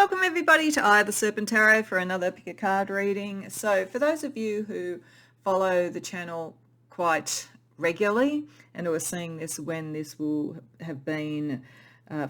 Welcome everybody to Eye of the Serpent Tarot for another pick a card reading. So for those of you who follow the channel quite regularly and who are seeing this when this will have been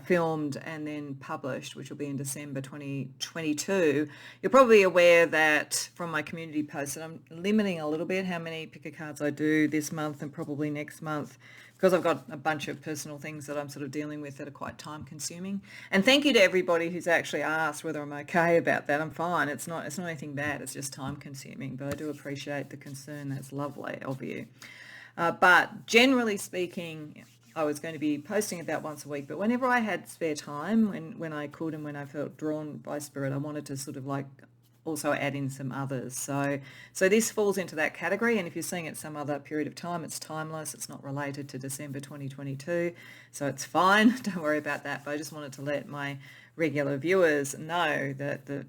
filmed and then published, which will be in December 2022, you're probably aware that from my community posts that I'm limiting a little bit how many pick a cards I do this month and probably next month, because I've got a bunch of personal things that I'm sort of dealing with that are quite time consuming. And thank you to everybody who's actually asked whether I'm okay about that. I'm fine. It's not anything bad. It's just time consuming, but I do appreciate the concern. That's lovely of you. But generally speaking, I was going to be posting about once a week, but whenever I had spare time, when I could and when I felt drawn by spirit, I wanted to sort of like also add in some others. So this falls into that category, and if you're seeing it some other period of time, it's timeless. It's not related to December 2022, so it's fine. Don't worry about that. But I just wanted to let my regular viewers know that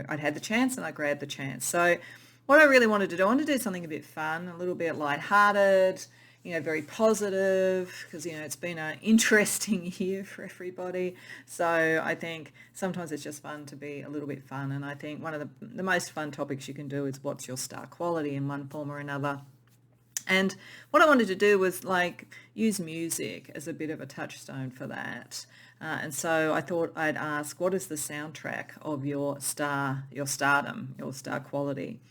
I'd had the chance and I grabbed the chance. So what I really wanted to do, I wanted to do something a bit fun, a little bit lighthearted, very positive, because, it's been an interesting year for everybody. So I think sometimes it's just fun to be a little bit fun. And I think one of the most fun topics you can do is what's your star quality in one form or another. And what I wanted to do was use music as a bit of a touchstone for that. And so I thought I'd ask, what is the soundtrack of your stardom, your star quality?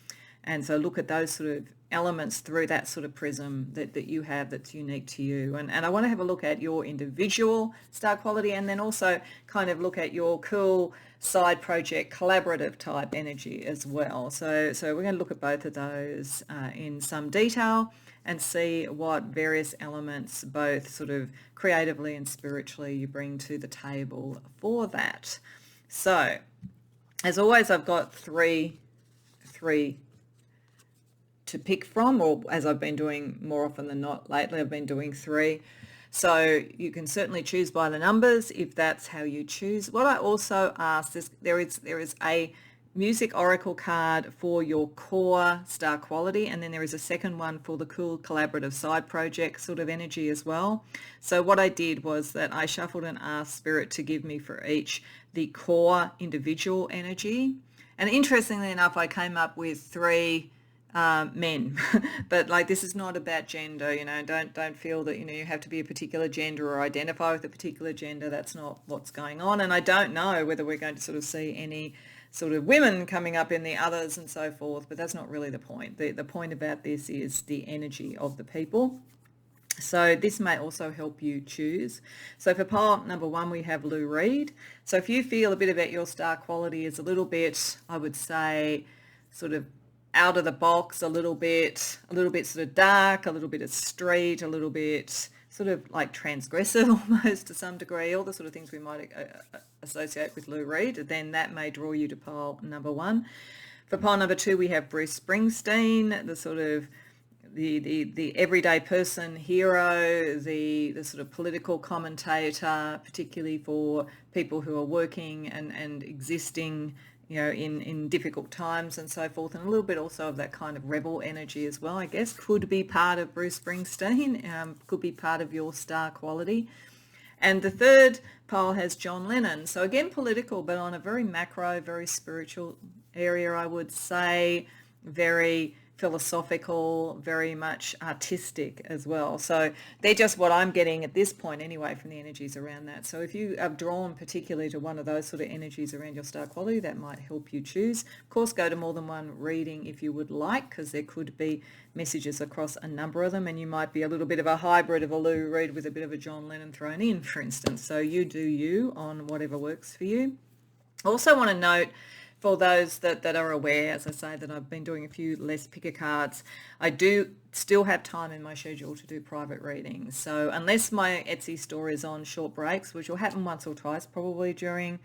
And so look at those sort of elements through that sort of prism that you have that's unique to you. And I want to have a look at your individual star quality, and then also kind of look at your cool side project collaborative type energy as well. So we're going to look at both of those in some detail and see what various elements, both sort of creatively and spiritually, you bring to the table for that. So as always, I've got three to pick from, or as I've been doing more often than not lately, I've been doing three. So you can certainly choose by the numbers if that's how you choose. What I also asked is there is a music oracle card for your core star quality, and then there is a second one for the cool collaborative side project sort of energy as well. So what I did was that I shuffled and asked Spirit to give me for each the core individual energy. And interestingly enough, I came up with three men, but this is not about gender. Don't feel that you have to be a particular gender or identify with a particular gender. That's not what's going on. And I don't know whether we're going to sort of see any sort of women coming up in the others and so forth, but that's not really the point. The point about this is the energy of the people. So this may also help you choose. So for pile number one, we have Lou Reed. So if you feel a bit about your star quality is a little bit, I would say, sort of out of the box, a little bit sort of dark, a little bit of street, a little bit sort of like transgressive almost to some degree, all the sort of things we might associate with Lou Reed, then that may draw you to pile number one. For pile number two, we have Bruce Springsteen, the sort of the everyday person hero, the sort of political commentator, particularly for people who are working and existing in difficult times and so forth, and a little bit also of that kind of rebel energy as well, I guess, could be part of Bruce Springsteen, could be part of your star quality. And the third pile has John Lennon. So again, political, but on a very macro, very spiritual area, I would say, very philosophical, very much artistic as well. So they're just what I'm getting at this point anyway from the energies around that. So if you are drawn particularly to one of those sort of energies around your star quality, that might help you choose. Of course, go to more than one reading if you would like, because there could be messages across a number of them, and you might be a little bit of a hybrid of a Lou Reed with a bit of a John Lennon thrown in, for instance. So you do you on whatever works for you. I also want to note, for those that are aware, as I say, that I've been doing a few less picker cards, I do still have time in my schedule to do private readings. So unless my Etsy store is on short breaks, which will happen once or twice probably during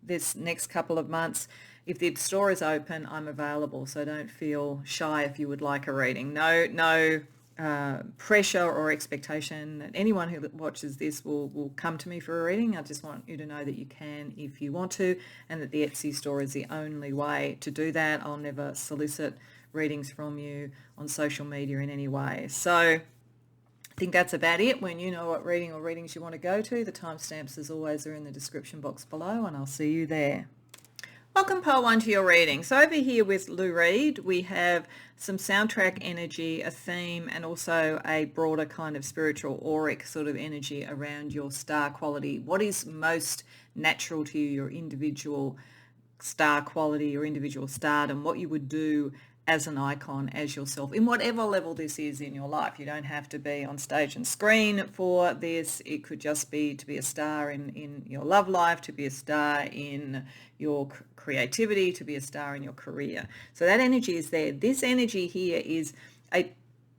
this next couple of months, if the store is open, I'm available. So don't feel shy if you would like a reading. No pressure or expectation that anyone who watches this will come to me for a reading. I just want you to know that you can if you want to, and that the Etsy store is the only way to do that. I'll never solicit readings from you on social media in any way. So I think that's about it. When you know what reading or readings you want to go to, the timestamps as always are in the description box below, and I'll see you there. Welcome, Pole One, to your reading. So over here with Lou Reed, we have some soundtrack energy, a theme, and also a broader kind of spiritual auric sort of energy around your star quality. What is most natural to you, your individual star quality, your individual stardom, what you would do as an icon, as yourself, in whatever level this is in your life. You don't have to be on stage and screen for this. It could just be to be a star in your love life, to be a star in your creativity, to be a star in your career. So that energy is there. This energy here is a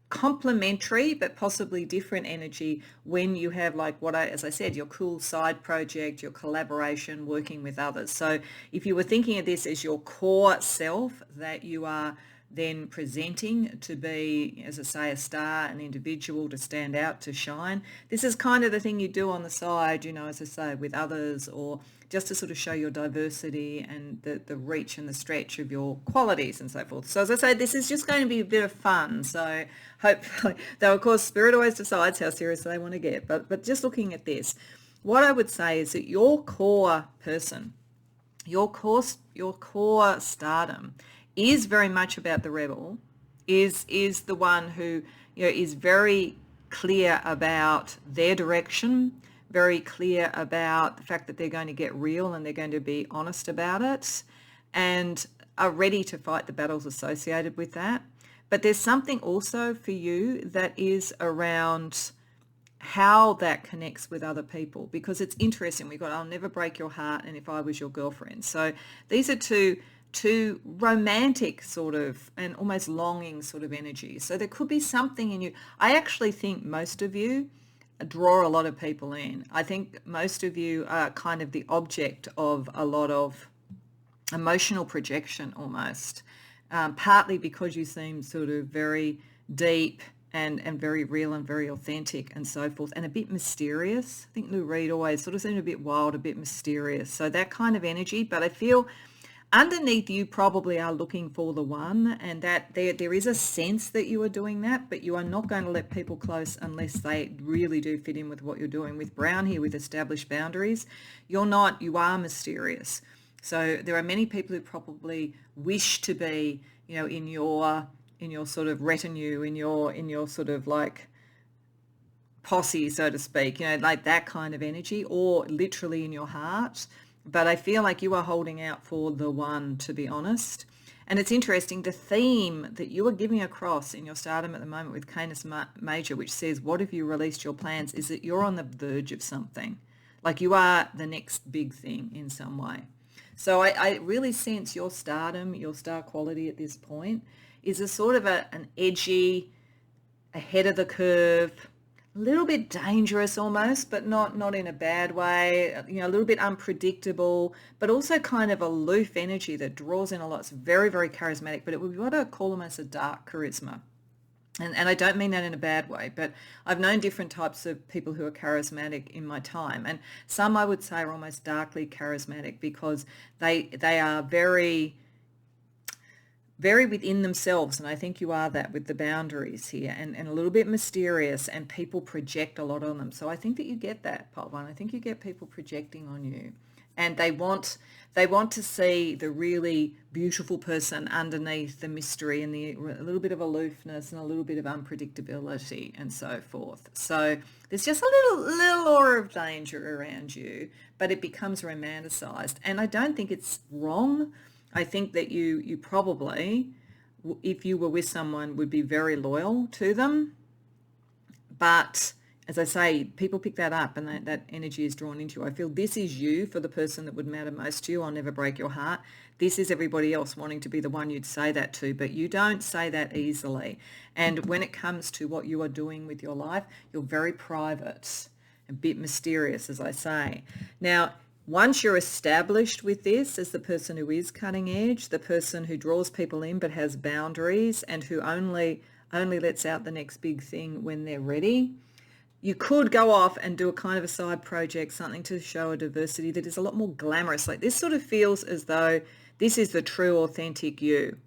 complementary but possibly different energy when you have, like, as I said, your cool side project, your collaboration, working with others. So if you were thinking of this as your core self that you are then presenting to be, as I say, a star, an individual, to stand out, to shine, this is kind of the thing you do on the side, as I say, with others, or just to sort of show your diversity and the reach and the stretch of your qualities and so forth. So as I say, this is just going to be a bit of fun. So hopefully, though of course Spirit always decides how serious they want to get, but just looking at this, what I would say is that your core person, your core stardom is very much about the rebel, is the one who is very clear about their direction, very clear about the fact that they're going to get real and they're going to be honest about it, and are ready to fight the battles associated with that. But there's something also for you that is around how that connects with other people, because it's interesting. We've got I'll never break your heart and if I was your girlfriend. So these are two romantic sort of and almost longing sort of energies. So there could be something in you. I actually think most of you draw a lot of people in. I think most of you are kind of the object of a lot of emotional projection almost, partly because you seem sort of very deep and very real and very authentic and so forth, and a bit mysterious. I think Lou Reed always sort of seemed a bit wild, a bit mysterious. So that kind of energy, but I feel underneath you probably are looking for the one, and that there is a sense that you are doing that, but you are not going to let people close unless they really do fit in with what you're doing. With Brown here, with established boundaries, you are mysterious. So there are many people who probably wish to be, in your sort of retinue, in your sort of like posse, so to speak, like that kind of energy, or literally in your heart. But I feel like you are holding out for the one, to be honest. And it's interesting, the theme that you are giving across in your stardom at the moment with Canis Major, which says, what if you released your plans, is that you're on the verge of something. Like you are the next big thing in some way. So I really sense your stardom, your star quality at this point is a sort of an edgy, ahead of the curve, a little bit dangerous almost, but not in a bad way, a little bit unpredictable, but also kind of aloof energy that draws in a lot. It's very, very charismatic, but it would be what I call almost a dark charisma. And I don't mean that in a bad way, but I've known different types of people who are charismatic in my time. And some I would say are almost darkly charismatic because they are very, very within themselves. And I think you are that with the boundaries here, and a little bit mysterious, and people project a lot on them. So I think that you get that, Pot One. I think you get people projecting on you. And they want to see the really beautiful person underneath the mystery and a little bit of aloofness and a little bit of unpredictability and so forth. So there's just a little aura of danger around you, but it becomes romanticized. And I don't think it's wrong. I think that you probably, if you were with someone, would be very loyal to them. But as I say, people pick that up and that energy is drawn into you. I feel this is you for the person that would matter most to you. I'll never break your heart. This is everybody else wanting to be the one you'd say that to, but you don't say that easily. And when it comes to what you are doing with your life, you're very private, a bit mysterious, as I say. Now, once you're established with this as the person who is cutting edge, the person who draws people in but has boundaries and who only lets out the next big thing when they're ready, you could go off and do a kind of a side project, something to show a diversity that is a lot more glamorous. Like this sort of feels as though this is the true, authentic you.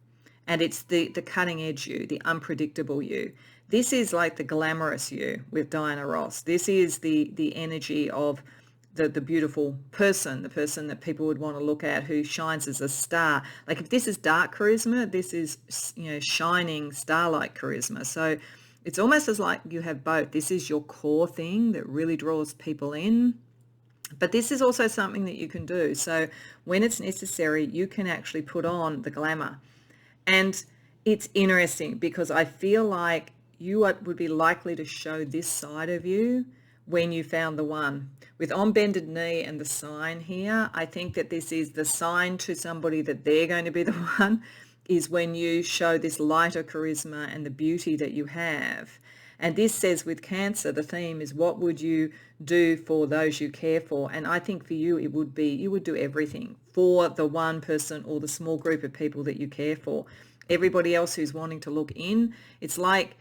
And it's the cutting edge you, the unpredictable you. This is like the glamorous you with Diana Ross. This is the energy of the beautiful person, the person that people would want to look at, who shines as a star. Like if this is dark charisma, this is, shining starlight charisma. So it's almost as like you have both. This is your core thing that really draws people in, but this is also something that you can do. So when it's necessary, you can actually put on the glamour. And it's interesting because I feel like you would be likely to show this side of you when you found the one. With on bended knee and the sign here, I think that this is the sign to somebody that they're going to be the one, is when you show this lighter charisma and the beauty that you have. And this says with Cancer, the theme is what would you do for those you care for? And I think for you, it would be, you would do everything for the one person or the small group of people that you care for. Everybody else who's wanting to look in, it's like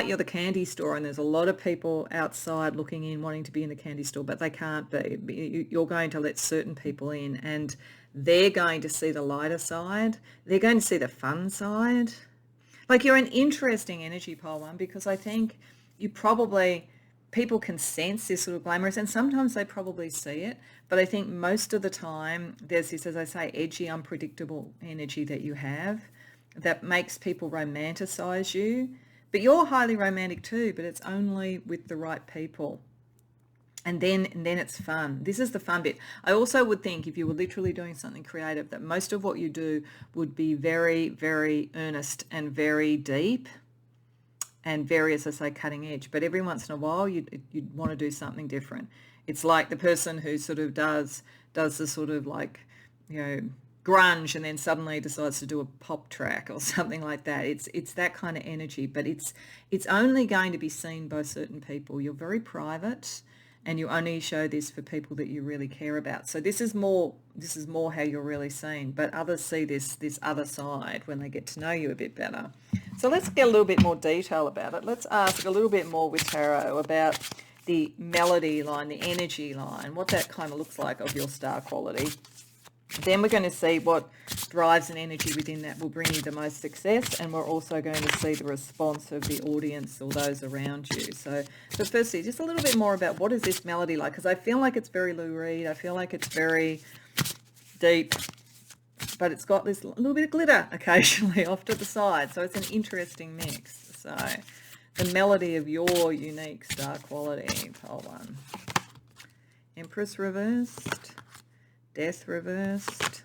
you're the candy store and there's a lot of people outside looking in, wanting to be in the candy store, but they can't be. You're going to let certain people in and they're going to see the lighter side. They're going to see the fun side. Like you're an interesting energy, pole one, because I think people can sense this sort of glamorous, and sometimes they probably see it, but I think most of the time there's this, as I say, edgy, unpredictable energy that you have that makes people romanticize you. But you're highly romantic too, but it's only with the right people. And then it's fun. This is the fun bit. I also would think if you were literally doing something creative, that most of what you do would be very, very earnest and very deep and very, as I say, cutting edge. But every once in a while, you'd want to do something different. It's like the person who sort of does the sort of like, grunge and then suddenly decides to do a pop track or something like that. It's that kind of energy, but it's only going to be seen by certain people. You're very private and you only show this for people that you really care about. So this is more how you're really seen, but others see this other side when they get to know you a bit better. So let's get a little bit more detail about it. Let's ask a little bit more with tarot about the melody line, the energy line, what that kind of looks like of your star quality. Then we're going to see what drives an energy within that will bring you the most success, and we're also going to see the response of the audience or those around you. So firstly, just a little bit more about what is this melody like, because I feel like it's very Lou Reed. I feel like it's very deep, but it's got this little bit of glitter occasionally off to the side. So it's an interesting mix. So the melody of your unique star quality, pole one. Empress reversed. Death reversed,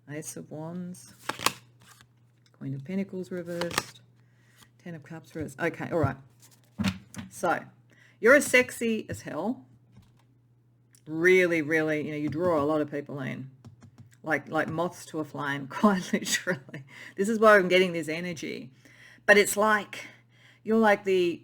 Ace of Wands, Queen of Pentacles reversed, Ten of Cups reversed. Okay, all right. So you're as sexy as hell. Really, really, you draw a lot of people in, like moths to a flame, quite literally. This is why I'm getting this energy. But it's like you're like the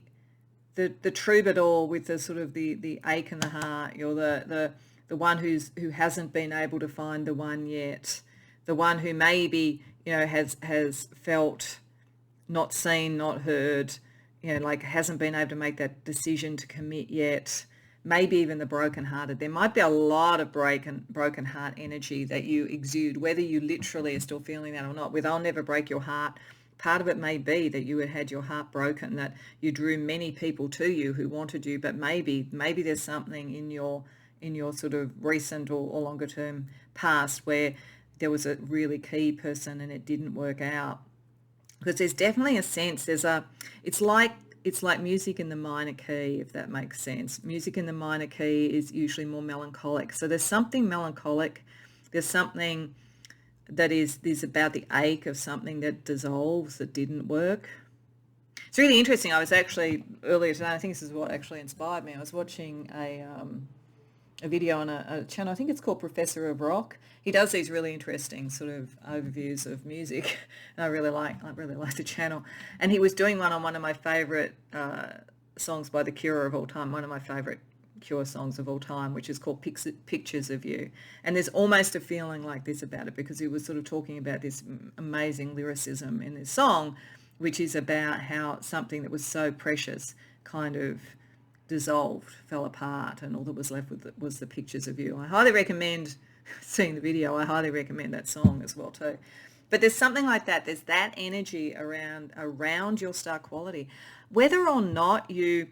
troubadour with the sort of the ache in the heart. You're the one who hasn't been able to find the one yet, the one who maybe has felt not seen, not heard, like hasn't been able to make that decision to commit yet. Maybe even the broken-hearted. There might be a lot of broken heart energy that you exude, whether you literally are still feeling that or not. With I'll never break your heart, part of it may be that you had your heart broken, that you drew many people to you who wanted you, but maybe there's something in your sort of recent or longer term past where there was a really key person and it didn't work out. Because there's definitely a sense, it's like music in the minor key, if that makes sense. Music in the minor key is usually more melancholic. So there's something melancholic, there's something that is about the ache of something that dissolves, that didn't work. It's really interesting. I was actually earlier today, I think this is what actually inspired me. I was watching a video on a channel, I think it's called Professor of Rock. He does these really interesting sort of overviews of music, and I really like the channel. And he was doing one on one of my favourite songs by The Cure of all time, one of my favourite Cure songs of all time, which is called Pictures of You. And there's almost a feeling like this about it, because he was sort of talking about this amazing lyricism in this song, which is about how something that was so precious kind of dissolved, fell apart, and all that was left with was the pictures of you. I highly recommend seeing the video. I highly recommend that song as well too. But there's something like that. There's that energy around your star quality. Whether or not you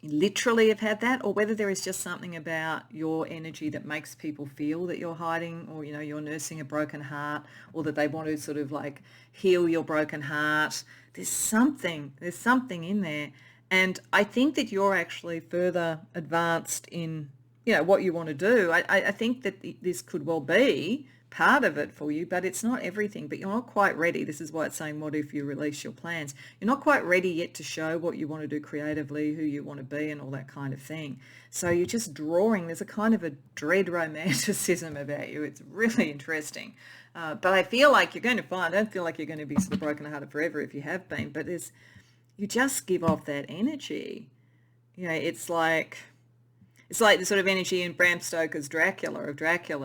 literally have had that, or whether there is just something about your energy that makes people feel that you're hiding, or you're nursing a broken heart, or that they want to sort of like heal your broken heart. There's something in there. And I think that you're actually further advanced in what you want to do. I think that this could well be part of it for you, but it's not everything. But you're not quite ready. This is why it's saying, what if you release your plans? You're not quite ready yet to show what you want to do creatively, who you want to be, and all that kind of thing. So you're just drawing. There's a kind of a dread romanticism about you. It's really interesting. But I feel like you're going to find, I don't feel like you're going to be sort of brokenhearted forever if you have been, but you just give off that energy. It's like the sort of energy in Bram Stoker's Dracula,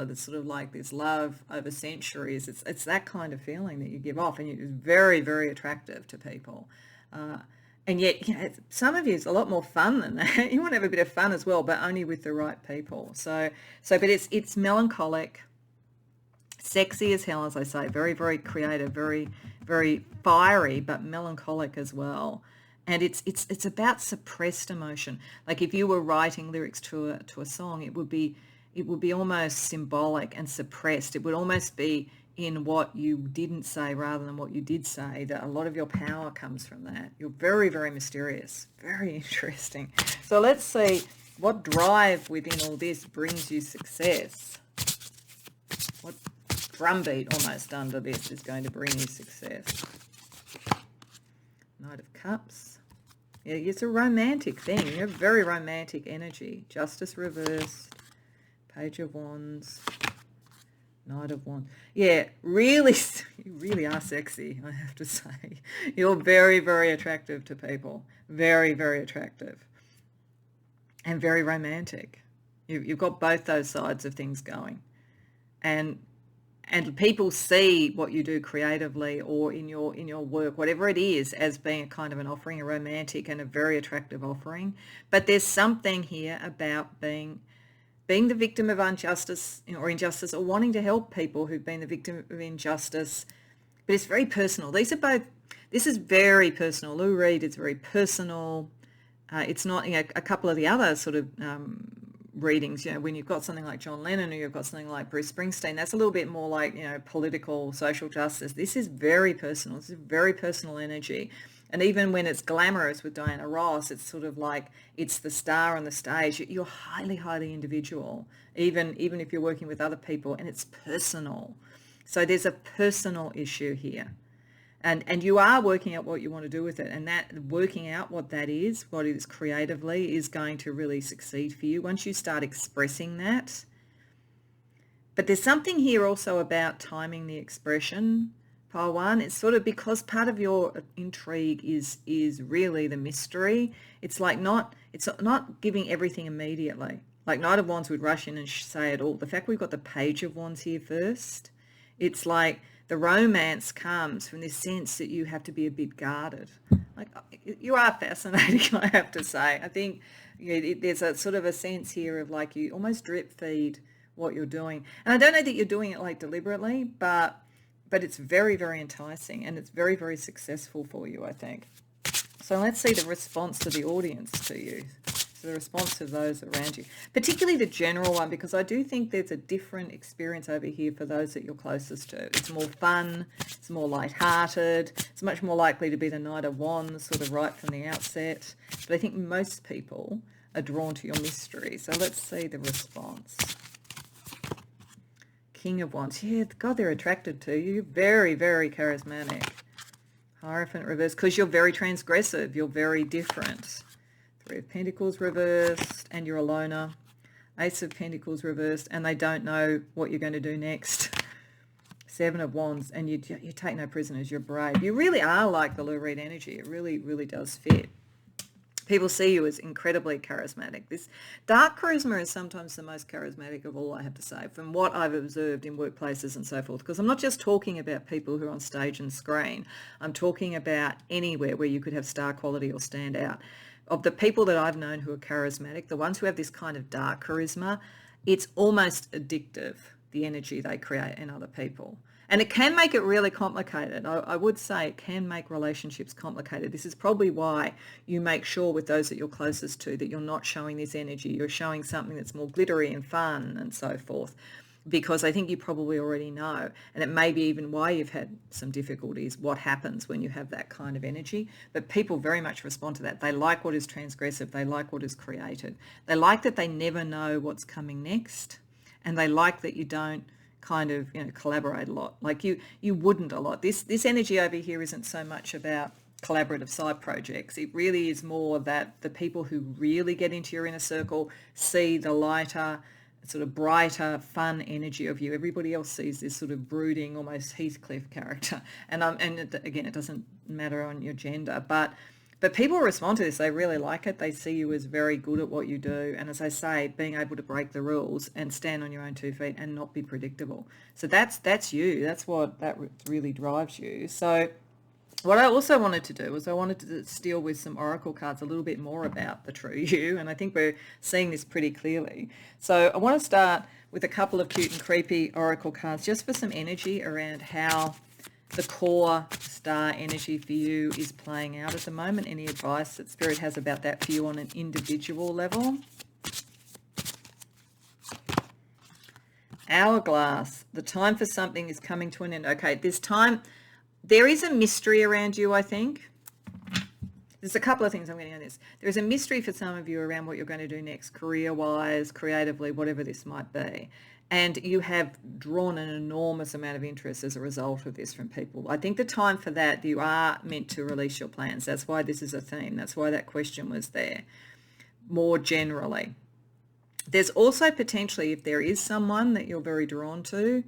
that's sort of like this love over centuries. It's that kind of feeling that you give off, and it's very, very attractive to people. And yet, some of you is a lot more fun than that. You want to have a bit of fun as well, but only with the right people. But it's melancholic, sexy as hell, as I say, very, very creative, very, very fiery, but melancholic as well. And it's about suppressed emotion. Like if you were writing lyrics to a song, it would be almost symbolic and suppressed. It would almost be in what you didn't say rather than what you did say. That a lot of your power comes from that. You're very, very mysterious, very interesting. So let's see what drive within all this brings you success. What drumbeat almost under this is going to bring you success? Knight of Cups. Yeah, it's a romantic thing. You have very romantic energy. Justice reversed. Page of Wands. Knight of Wands. Yeah, really, you really are sexy, I have to say. You're very, very attractive to people. Very, very attractive. And very romantic. You've got both those sides of things going. And people see what you do creatively or in your work, whatever it is, as being a kind of an offering, a romantic and a very attractive offering. But there's something here about being the victim of injustice or injustice, or wanting to help people who've been the victim of injustice. But it's very personal. This is very personal. Lou Reed is very personal. It's not, a couple of the other sort of readings, when you've got something like John Lennon or you've got something like Bruce Springsteen, that's a little bit more like, political, social justice. This is very personal. This is very personal energy. And even when it's glamorous with Diana Ross, it's sort of like it's the star on the stage. You're highly, highly individual, even if you're working with other people, and it's personal. So there's a personal issue here. And you are working out what you want to do with it, and that working out what it is creatively, is going to really succeed for you once you start expressing that. But there's something here also about timing the expression, Pile 1. It's sort of because part of your intrigue is really the mystery. It's not giving everything immediately. Like Knight of Wands would rush in and say it all. The fact we've got the Page of Wands here first, it's like the romance comes from this sense that you have to be a bit guarded. Like, you are fascinating, I have to say. I think there's a sort of a sense here of like you almost drip feed what you're doing. And I don't know that you're doing it like deliberately, but it's very, very enticing, and it's very, very successful for you, I think. So let's see the response of the audience to you. So the response of those around you, particularly the general one, because I do think there's a different experience over here for those that you're closest to. It's more fun, it's more lighthearted, it's much more likely to be the Knight of Wands sort of right from the outset. But I think most people are drawn to your mystery. So let's see the response. King of Wands. Yeah, God, they're attracted to you. You're very, very charismatic. Hierophant reversed, because you're very transgressive. You're very different. Three of Pentacles reversed, and you're a loner. Ace of Pentacles reversed, and they don't know what you're going to do next. Seven of Wands, and you take no prisoners. You're brave. You really are like the Lou Reed energy. It really, really does fit. People see you as incredibly charismatic. This dark charisma is sometimes the most charismatic of all, I have to say, from what I've observed in workplaces and so forth. Because I'm not just talking about people who are on stage and screen. I'm talking about anywhere where you could have star quality or stand out. Of the people that I've known who are charismatic, the ones who have this kind of dark charisma, it's almost addictive, the energy they create in other people. And it can make it really complicated. I would say it can make relationships complicated. This is probably why you make sure with those that you're closest to that you're not showing this energy. You're showing something that's more glittery and fun and so forth, because I think you probably already know. And it may be even why you've had some difficulties, what happens when you have that kind of energy. But people very much respond to that. They like what is transgressive. They like what is created. They like that they never know what's coming next. And they like that you don't kind of, collaborate a lot. Like you wouldn't a lot. This energy over here isn't so much about collaborative side projects. It really is more that the people who really get into your inner circle see the lighter, sort of brighter, fun energy of you. Everybody else sees this sort of brooding, almost Heathcliff character. And again, it doesn't matter on your gender, but people respond to this. They really like it. They see you as very good at what you do. And as I say, being able to break the rules and stand on your own 2 feet and not be predictable. So that's you. That's what that really drives you. So what I also wanted to do was I wanted to deal with some oracle cards a little bit more about the true you. And I think we're seeing this pretty clearly. So I want to start with a couple of cute and creepy oracle cards just for some energy around how the core star energy for you is playing out at the moment. Any advice that Spirit has about that for you on an individual level? Hourglass. The time for something is coming to an end. Okay, this time there is a mystery around you, I think. There's a couple of things I'm getting on this. There is a mystery for some of you around what you're going to do next, career-wise, creatively, whatever this might be. And you have drawn an enormous amount of interest as a result of this from people. I think the time for that, you are meant to release your plans. That's why this is a theme. That's why that question was there. More generally. There's also potentially, if there is someone that you're very drawn to,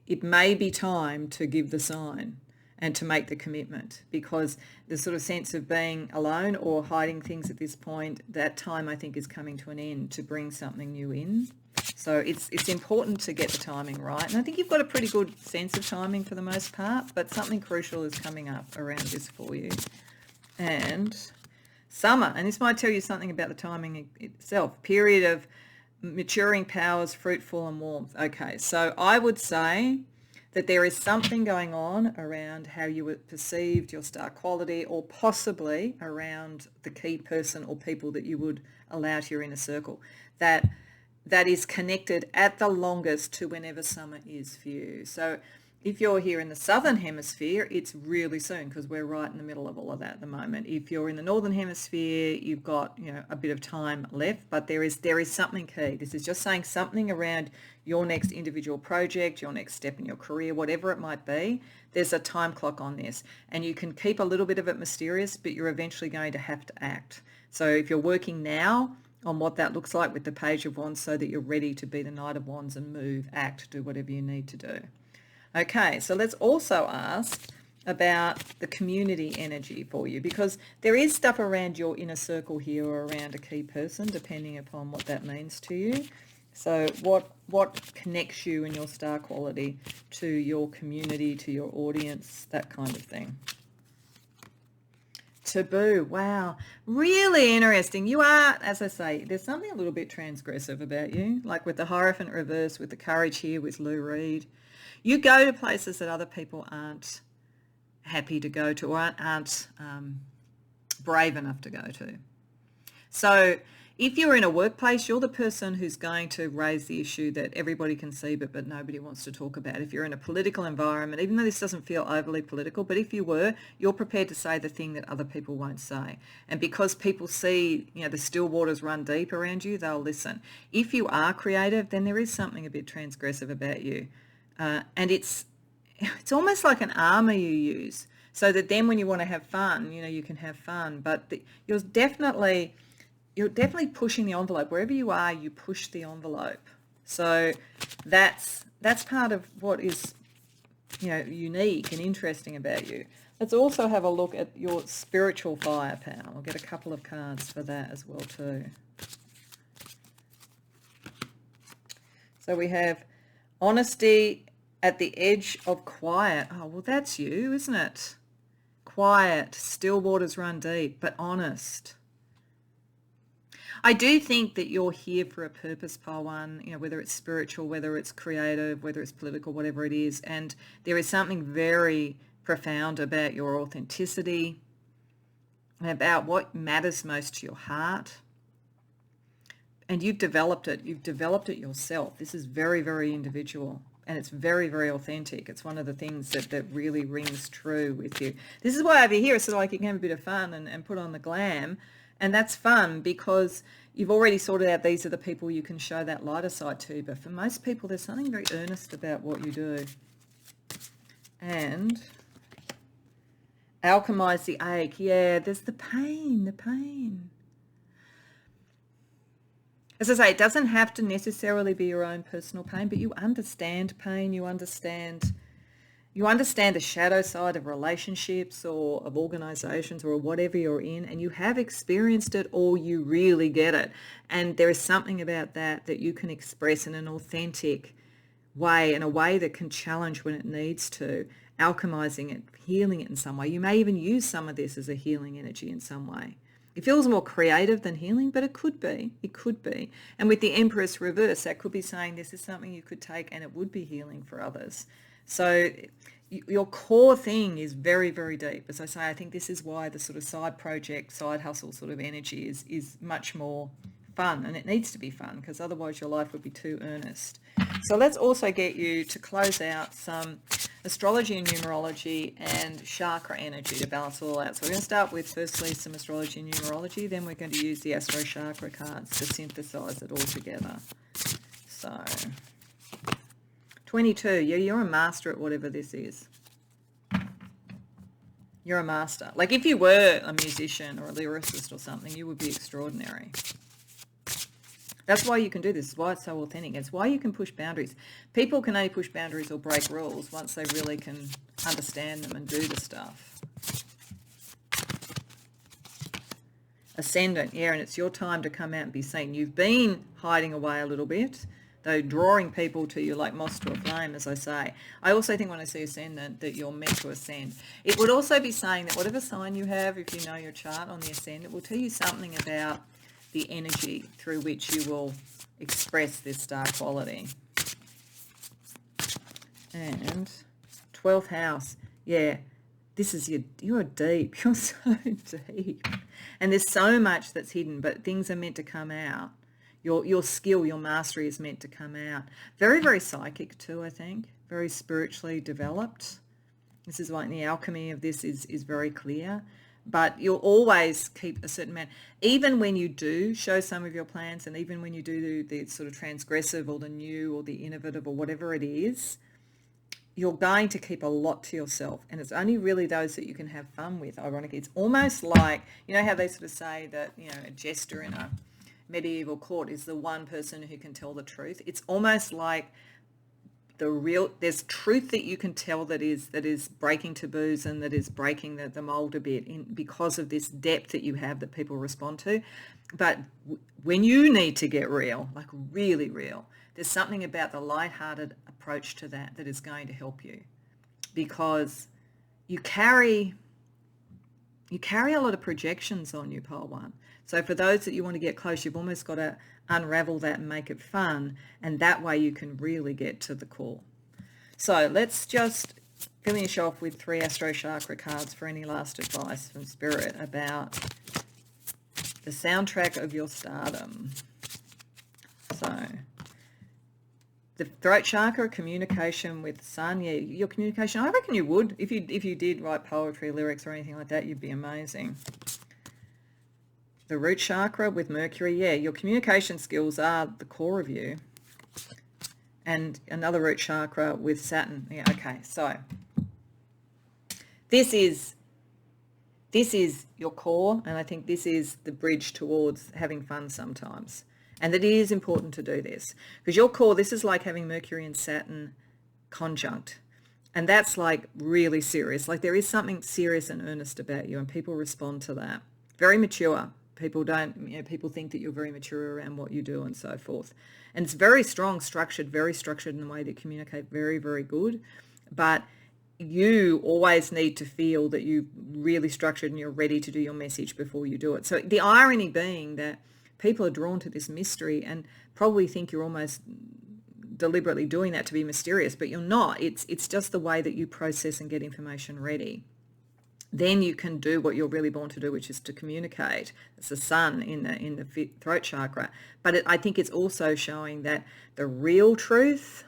it may be time to give the sign and to make the commitment, because the sort of sense of being alone or hiding things at this point, that time I think is coming to an end to bring something new in. So it's important to get the timing right. And I think you've got a pretty good sense of timing for the most part, but something crucial is coming up around this for you. And summer, and this might tell you something about the timing itself. Period of maturing powers, fruitful and warmth. Okay, so I would say that there is something going on around how you were perceived, your star quality, or possibly around the key person or people that you would allow to your inner circle, that is connected at the longest to whenever summer is for you. So if you're here in the southern hemisphere, it's really soon, because we're right in the middle of all of that at the moment. If you're in the northern hemisphere, you've got a bit of time left, but there is something key. This is just saying something around your next individual project, your next step in your career, whatever it might be. There's a time clock on this, and you can keep a little bit of it mysterious, but you're eventually going to have to act. So if you're working now on what that looks like with the Page of Wands, so that you're ready to be the Knight of Wands and move, act, do whatever you need to do. Okay, so let's also ask about the community energy for you, because there is stuff around your inner circle here or around a key person, depending upon what that means to you. So what connects you and your star quality to your community, to your audience, that kind of thing. Taboo. Wow. Really interesting. You are, as I say, there's something a little bit transgressive about you, like with the Hierophant reverse, with the courage here, with Lou Reed. You go to places that other people aren't happy to go to, or aren't brave enough to go to. So if you're in a workplace, you're the person who's going to raise the issue that everybody can see but nobody wants to talk about. If you're in a political environment, even though this doesn't feel overly political, but if you were, you're prepared to say the thing that other people won't say. And because people see, the still waters run deep around you, they'll listen. If you are creative, then there is something a bit transgressive about you. And it's almost like an armor you use, so that then when you want to have fun, you can have fun. But you're definitely pushing the envelope. Wherever you are, you push the envelope. So that's part of what is unique and interesting about you. Let's also have a look at your spiritual firepower. I'll get a couple of cards for that as well too. So we have honesty at the edge of quiet. Oh, well, that's you, isn't it? Quiet, still waters run deep, but honest. I do think that you're here for a purpose, Pile One, whether it's spiritual, whether it's creative, whether it's political, whatever it is. And there is something very profound about your authenticity, about what matters most to your heart. And you've developed it. You've developed it yourself. This is very, very individual. And it's very, very authentic. It's one of the things that really rings true with you. This is why over here it's sort of like you can have a bit of fun and put on the glam. And that's fun because you've already sorted out these are the people you can show that lighter side to. But for most people, there's something very earnest about what you do. And alchemize the ache. Yeah, there's the pain. As I say, it doesn't have to necessarily be your own personal pain, but you understand pain. You understand the shadow side of relationships or of organizations or whatever you're in, and you have experienced it or you really get it. And there is something about that you can express in an authentic way, in a way that can challenge when it needs to, alchemizing it, healing it in some way. You may even use some of this as a healing energy in some way. It feels more creative than healing, but it could be. It could be. And with the Empress reverse, that could be saying this is something you could take and it would be healing for others. So your core thing is very, very deep. As I say, I think this is why the sort of side project, side hustle sort of energy is much more fun, and it needs to be fun because otherwise your life would be too earnest. So let's also get you to close out some astrology and numerology and chakra energy to balance it all out. So we're going to start with firstly some astrology and numerology, then we're going to use the astro chakra cards to synthesize it all together. So 22, yeah, you're a master at whatever this is. You're a master. Like if you were a musician or a lyricist or something, you would be extraordinary. That's why you can do this. It's why it's so authentic. It's why you can push boundaries. People can only push boundaries or break rules once they really can understand them and do the stuff. Ascendant, yeah, and it's your time to come out and be seen. You've been hiding away a little bit, though drawing people to you like moths to a flame, as I say. I also think when I see ascendant that you're meant to ascend. It would also be saying that whatever sign you have, if you know your chart on the ascendant, will tell you something about the energy through which you will express this star quality. And 12th house, yeah, this is you're deep, you're so deep. And there's so much that's hidden, but things are meant to come out. Your skill, your mastery is meant to come out. Very, very psychic too, I think. Very spiritually developed. This is why the alchemy of this is very clear. But you'll always keep a certain amount. Even when you do show some of your plans, and even when you do the sort of transgressive or the new or the innovative or whatever it is, you're going to keep a lot to yourself. And it's only really those that you can have fun with, ironically. It's almost like, you know how they sort of say that, a jester in a medieval court is the one person who can tell the truth. It's almost like there's truth that you can tell that is breaking taboos and that is breaking the mold a bit because of this depth that you have that people respond to. But when you need to get real, like really real, there's something about the lighthearted approach to that is going to help you, because you carry a lot of projections on you, Pole One. So for those that you want to get close, you've almost got to unravel that and make it fun, and that way you can really get to the core. So let's just finish off with 3 Astro Chakra cards for any last advice from Spirit about the soundtrack of your stardom. So the throat chakra, communication with the sun. Yeah, your communication, I reckon you would. If you did write poetry, lyrics or anything like that, you'd be amazing. The root chakra with Mercury, yeah, your communication skills are the core of you. And another root chakra with Saturn. Yeah, okay, so this is your core, and I think this is the bridge towards having fun sometimes. And that it is important to do this, because your core, this is like having Mercury and Saturn conjunct. And that's like really serious. Like there is something serious and earnest about you, and people respond to that. Very mature. People people think that you're very mature around what you do and so forth. And it's very strong, very structured in a way that communicate very, very good. But you always need to feel that you're really structured and you're ready to do your message before you do it. So the irony being that people are drawn to this mystery and probably think you're almost deliberately doing that to be mysterious, but you're not. It's just the way that you process and get information ready. Then you can do what you're really born to do, which is to communicate. It's the sun in the throat chakra. But I think it's also showing that the real truth,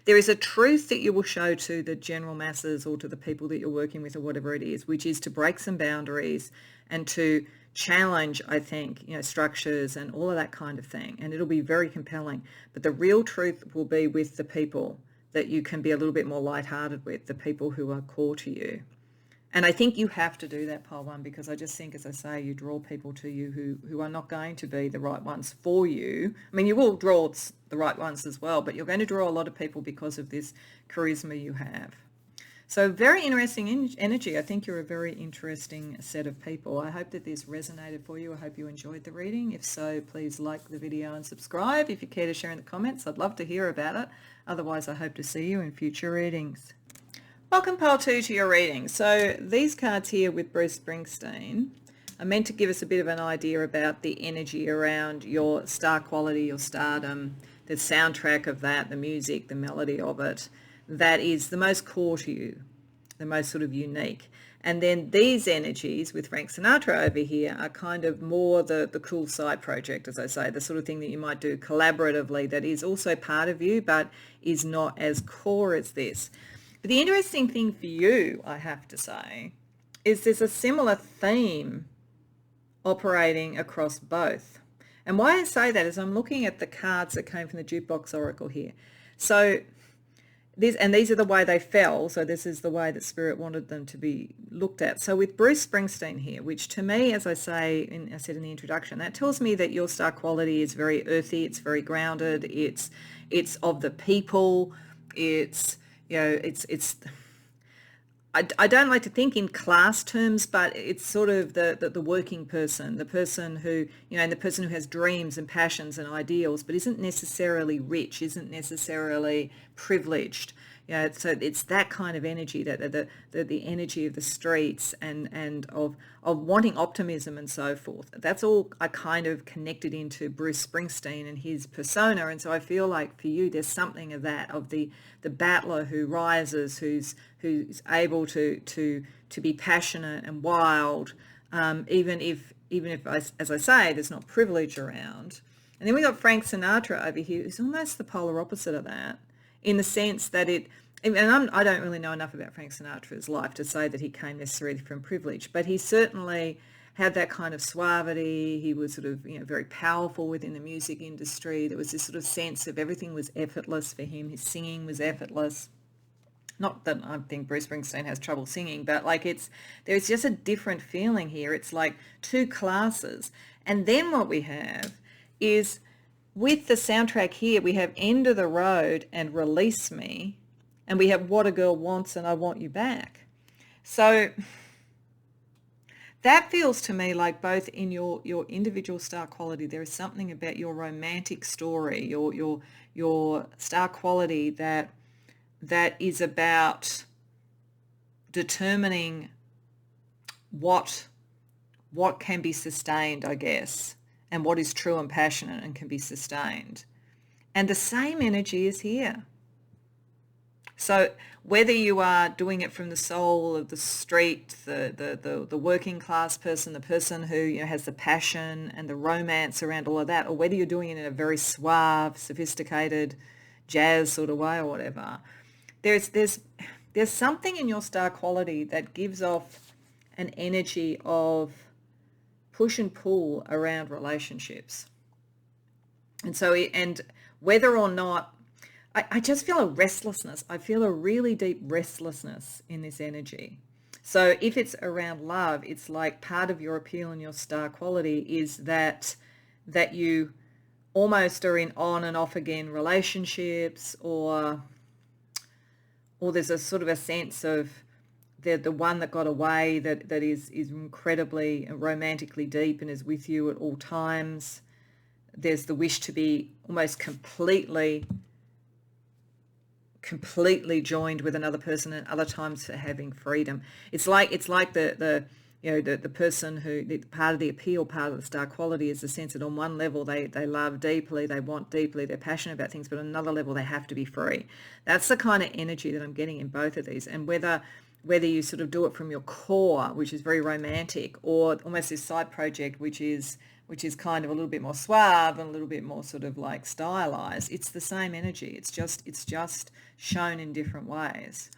there is a truth that you will show to the general masses or to the people that you're working with or whatever it is, which is to break some boundaries and to challenge, I think, structures and all of that kind of thing. And it'll be very compelling. But the real truth will be with the people that you can be a little bit more lighthearted with, the people who are core to you. And I think you have to do that, Pile 1, because I just think, as I say, you draw people to you who are not going to be the right ones for you. I mean, you will draw the right ones as well, but you're going to draw a lot of people because of this charisma you have. So very interesting energy. I think you're a very interesting set of people. I hope that this resonated for you. I hope you enjoyed the reading. If so, please like the video and subscribe. If you care to share in the comments, I'd love to hear about it. Otherwise, I hope to see you in future readings. Welcome, Pile 2, to your reading. So these cards here with Bruce Springsteen are meant to give us a bit of an idea about the energy around your star quality, your stardom, the soundtrack of that, the music, the melody of it, that is the most core to you, the most sort of unique. And then these energies with Frank Sinatra over here are kind of more the cool side project, as I say, the sort of thing that you might do collaboratively that is also part of you but is not as core as this. But the interesting thing for you, I have to say, is there's a similar theme operating across both. And why I say that is I'm looking at the cards that came from the Jukebox Oracle here. So these are the way they fell. So this is the way that Spirit wanted them to be looked at. So with Bruce Springsteen here, which to me, as I said in the introduction, that tells me that your star quality is very earthy, it's very grounded, it's of the people, I don't like to think in class terms, but it's sort of the working person, the person who, and the person who has dreams and passions and ideals, but isn't necessarily rich, isn't necessarily privileged. So it's that kind of energy, that the energy of the streets and of wanting optimism and so forth. That's all I kind of connected into Bruce Springsteen and his persona. And so I feel like for you, there's something of that, of the battler who rises, who's able to be passionate and wild, even if as I say, there's not privilege around. And then we got Frank Sinatra over here, who's almost the polar opposite of that, in the sense that I don't really know enough about Frank Sinatra's life to say that he came necessarily from privilege, but he certainly had that kind of suavity. He was sort of, very powerful within the music industry. There was this sort of sense of everything was effortless for him. His singing was effortless. Not that I think Bruce Springsteen has trouble singing, but there's just a different feeling here. It's like two classes. And then what we have is, with the soundtrack here, we have End of the Road and Release Me, and we have What a Girl Wants and I Want You Back. So that feels to me like both in your individual star quality, there is something about your romantic story, your star quality that is about determining what can be sustained, I guess, and what is true and passionate and can be sustained. And the same energy is here. So whether you are doing it from the soul of the street, the working class person, the person who has the passion and the romance around all of that, or whether you're doing it in a very suave, sophisticated jazz sort of way or whatever, there's something in your star quality that gives off an energy of push and pull around relationships. And so, and whether or not, I just feel a restlessness. I feel a really deep restlessness in this energy. So if it's around love, it's like part of your appeal and your star quality is that you almost are in on and off again relationships, or there's a sort of a sense of the one that got away that is incredibly romantically deep and is with you at all times. There's the wish to be almost completely joined with another person, and other times for having freedom. It's like the the person who, the part of the appeal, part of the star quality is the sense that on one level they love deeply, they want deeply, they're passionate about things, but on another level they have to be free. That's the kind of energy that I'm getting in both of these. And whether you sort of do it from your core, which is very romantic, or almost this side project, which is kind of a little bit more suave and a little bit more sort of like stylized, it's the same energy. It's just shown in different ways.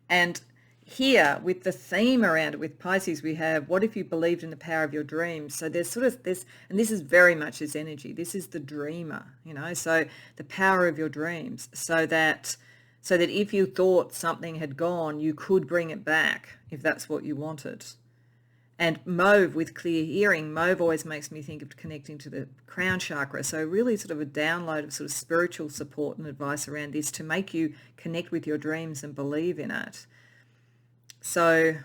And here with the theme around it with Pisces, we have, what if you believed in the power of your dreams? So there's sort of this, and this is very much this energy. This is the dreamer, so the power of your dreams, so that if you thought something had gone, you could bring it back if that's what you wanted. And mauve with clear hearing, mauve always makes me think of connecting to the crown chakra. So really sort of a download of sort of spiritual support and advice around this to make you connect with your dreams and believe in it. So,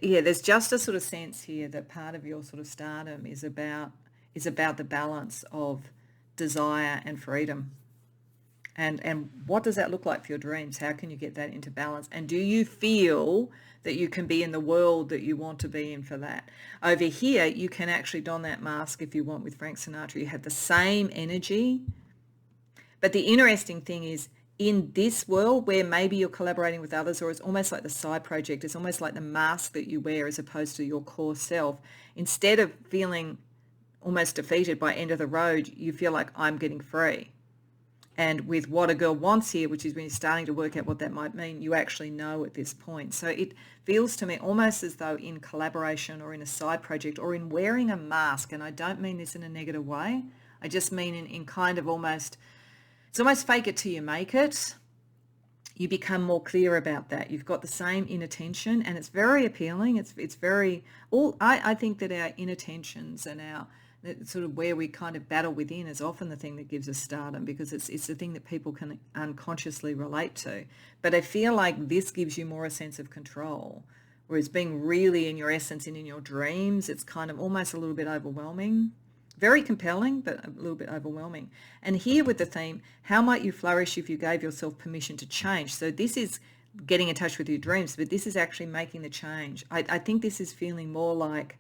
yeah, there's just a sort of sense here that part of your sort of stardom is about the balance of desire and freedom. And what does that look like for your dreams? How can you get that into balance? And do you feel that you can be in the world that you want to be in for that? Over here, you can actually don that mask if you want with Frank Sinatra. You have the same energy. But the interesting thing is, in this world where maybe you're collaborating with others, or it's almost like the side project, it's almost like the mask that you wear as opposed to your core self. Instead of feeling almost defeated by end of the road, you feel like I'm getting free. And with what a girl wants here, which is when you're starting to work out what that might mean, you actually know at this point. So it feels to me almost as though in collaboration or in a side project or in wearing a mask, and I don't mean this in a negative way, I just mean in kind of almost, it's almost fake it till you make it. You become more clear about that. You've got the same inner tension, and it's very appealing. It's very, I think that our inner tensions and our sort of where we kind of battle within is often the thing that gives us stardom, because it's the thing that people can unconsciously relate to. But I feel like this gives you more a sense of control, whereas being really in your essence and in your dreams, it's kind of almost a little bit overwhelming. Very compelling, but a little bit overwhelming. And here with the theme, how might you flourish if you gave yourself permission to change? So this is getting in touch with your dreams, but this is actually making the change. I think this is feeling more like,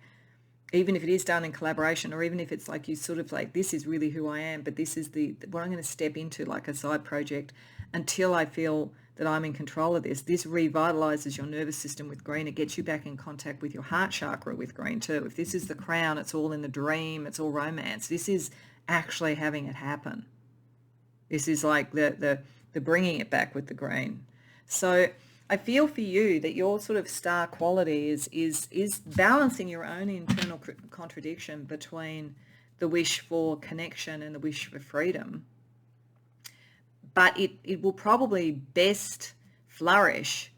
even if it is done in collaboration, or even if it's like you sort of like, this is really who I am, but this is what I'm going to step into, like a side project, until I feel that I'm in control of this. This revitalizes your nervous system with green. It gets you back in contact with your heart chakra with green too. If this is the crown, it's all in the dream, it's all romance. This is actually having it happen. This is like the bringing it back with the green. So I feel for you that your sort of star quality is balancing your own internal contradiction between the wish for connection and the wish for freedom. But it will probably best flourish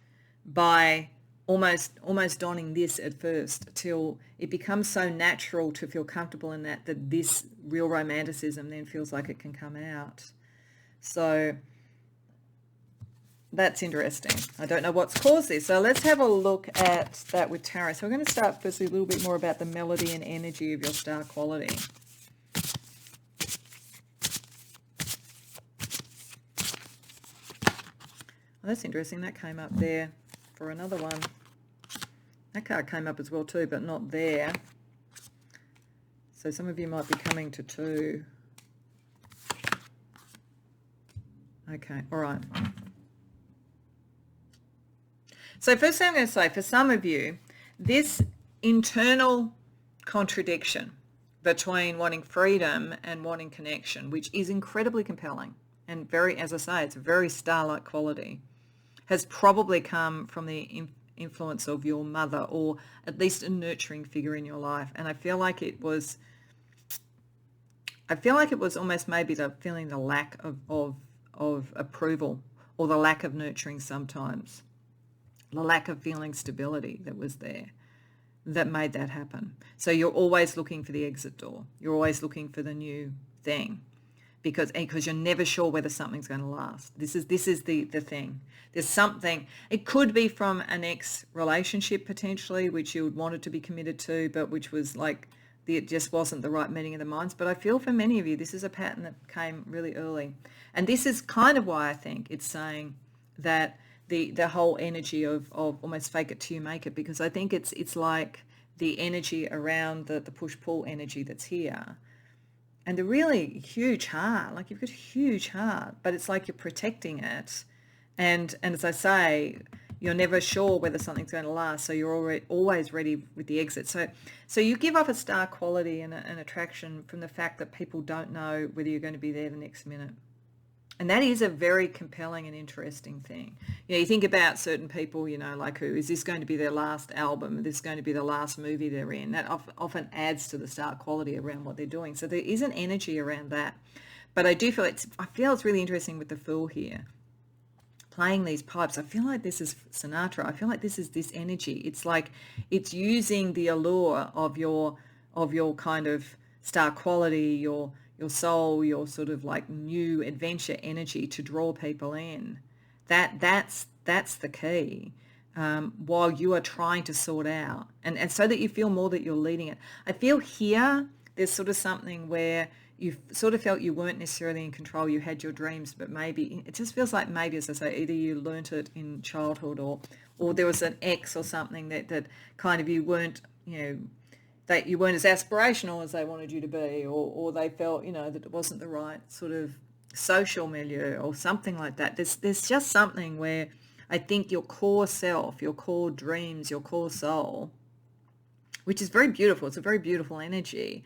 by almost donning this at first, till it becomes so natural to feel comfortable in that this real romanticism then feels like it can come out. So that's interesting. I don't know what's caused this. So let's have a look at that with tarot. So we're going to start firstly a little bit more about the melody and energy of your star quality. Well, that's interesting. That came up there for another one. That card came up as well too, but not there. So some of you might be coming to two. Okay, all right. So first thing I'm going to say, for some of you, this internal contradiction between wanting freedom and wanting connection, which is incredibly compelling and very, as I say, it's a very star-like quality, has probably come from the influence of your mother, or at least a nurturing figure in your life. And I feel like it was almost maybe the feeling the lack of approval, or the lack of nurturing sometimes. The lack of feeling stability that was there that made that happen. So you're always looking for the exit door. You're always looking for the new thing, because you're never sure whether something's going to last. This is the thing. There's something. It could be from an ex relationship potentially, which you wanted to be committed to, but which was like it just wasn't the right meeting of the minds. But I feel for many of you, this is a pattern that came really early, and this is kind of why I think it's saying that the whole energy of almost fake it till you make it, because I think it's like the energy around the push-pull energy that's here. And the really huge heart, like you've got a huge heart, but it's like you're protecting it. And as I say, you're never sure whether something's going to last, so you're always ready with the exit. So you give off a star quality and an attraction from the fact that people don't know whether you're going to be there the next minute. And that is a very compelling and interesting thing. You think about certain people, like who, is this going to be their last album? Is this going to be the last movie they're in? That often adds to the star quality around what they're doing. So there is an energy around that. But I feel it's really interesting with the Fool here. Playing these pipes, I feel like this is Sinatra. I feel like this is this energy. It's like it's using the allure of your kind of star quality, your soul, your sort of like new adventure energy to draw people in. That's the key. While you are trying to sort out, and so that you feel more that you're leading it. I feel here there's sort of something where you sort of felt you weren't necessarily in control. You had your dreams, but maybe it just feels like maybe, as I say, either you learnt it in childhood or there was an ex or something that kind of you weren't, that you weren't as aspirational as they wanted you to be, or they felt, that it wasn't the right sort of social milieu or something like that. There's just something where I think your core self, your core dreams, your core soul, which is very beautiful, it's a very beautiful energy,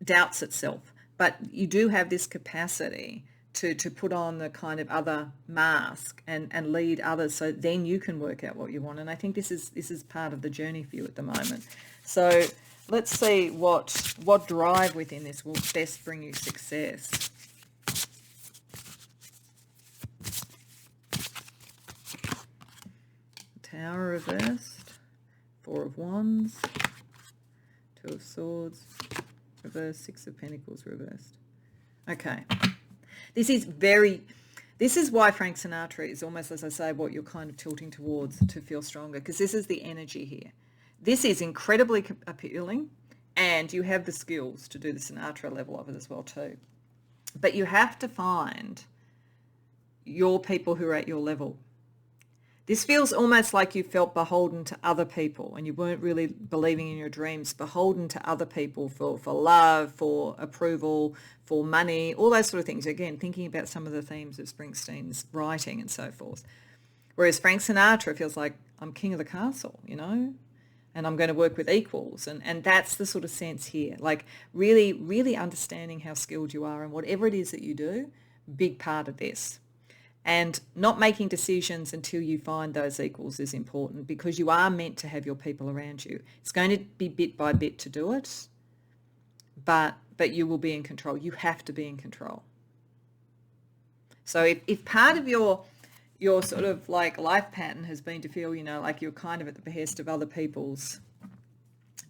doubts itself. But you do have this capacity to put on the kind of other mask and lead others, so then you can work out what you want. And I think this is part of the journey for you at the moment. So let's see what drive within this will best bring you success. Tower reversed, Four of Wands, Two of Swords reversed, Six of Pentacles reversed. Okay. This is why Frank Sinatra is almost, as I say, what you're kind of tilting towards to feel stronger, because this is the energy here. This is incredibly appealing, and you have the skills to do the Sinatra level of it as well too. But you have to find your people who are at your level. This feels almost like you felt beholden to other people and you weren't really believing in your dreams, beholden to other people for love, for approval, for money, all those sort of things. Again, thinking about some of the themes of Springsteen's writing and so forth. Whereas Frank Sinatra feels like, I'm king of the castle, and I'm going to work with equals. And that's the sort of sense here. Like really, really understanding how skilled you are and whatever it is that you do, big part of this. And not making decisions until you find those equals is important, because you are meant to have your people around you. It's going to be bit by bit to do it, but you will be in control. You have to be in control. So if part of your sort of like life pattern has been to feel, like you're kind of at the behest of other people's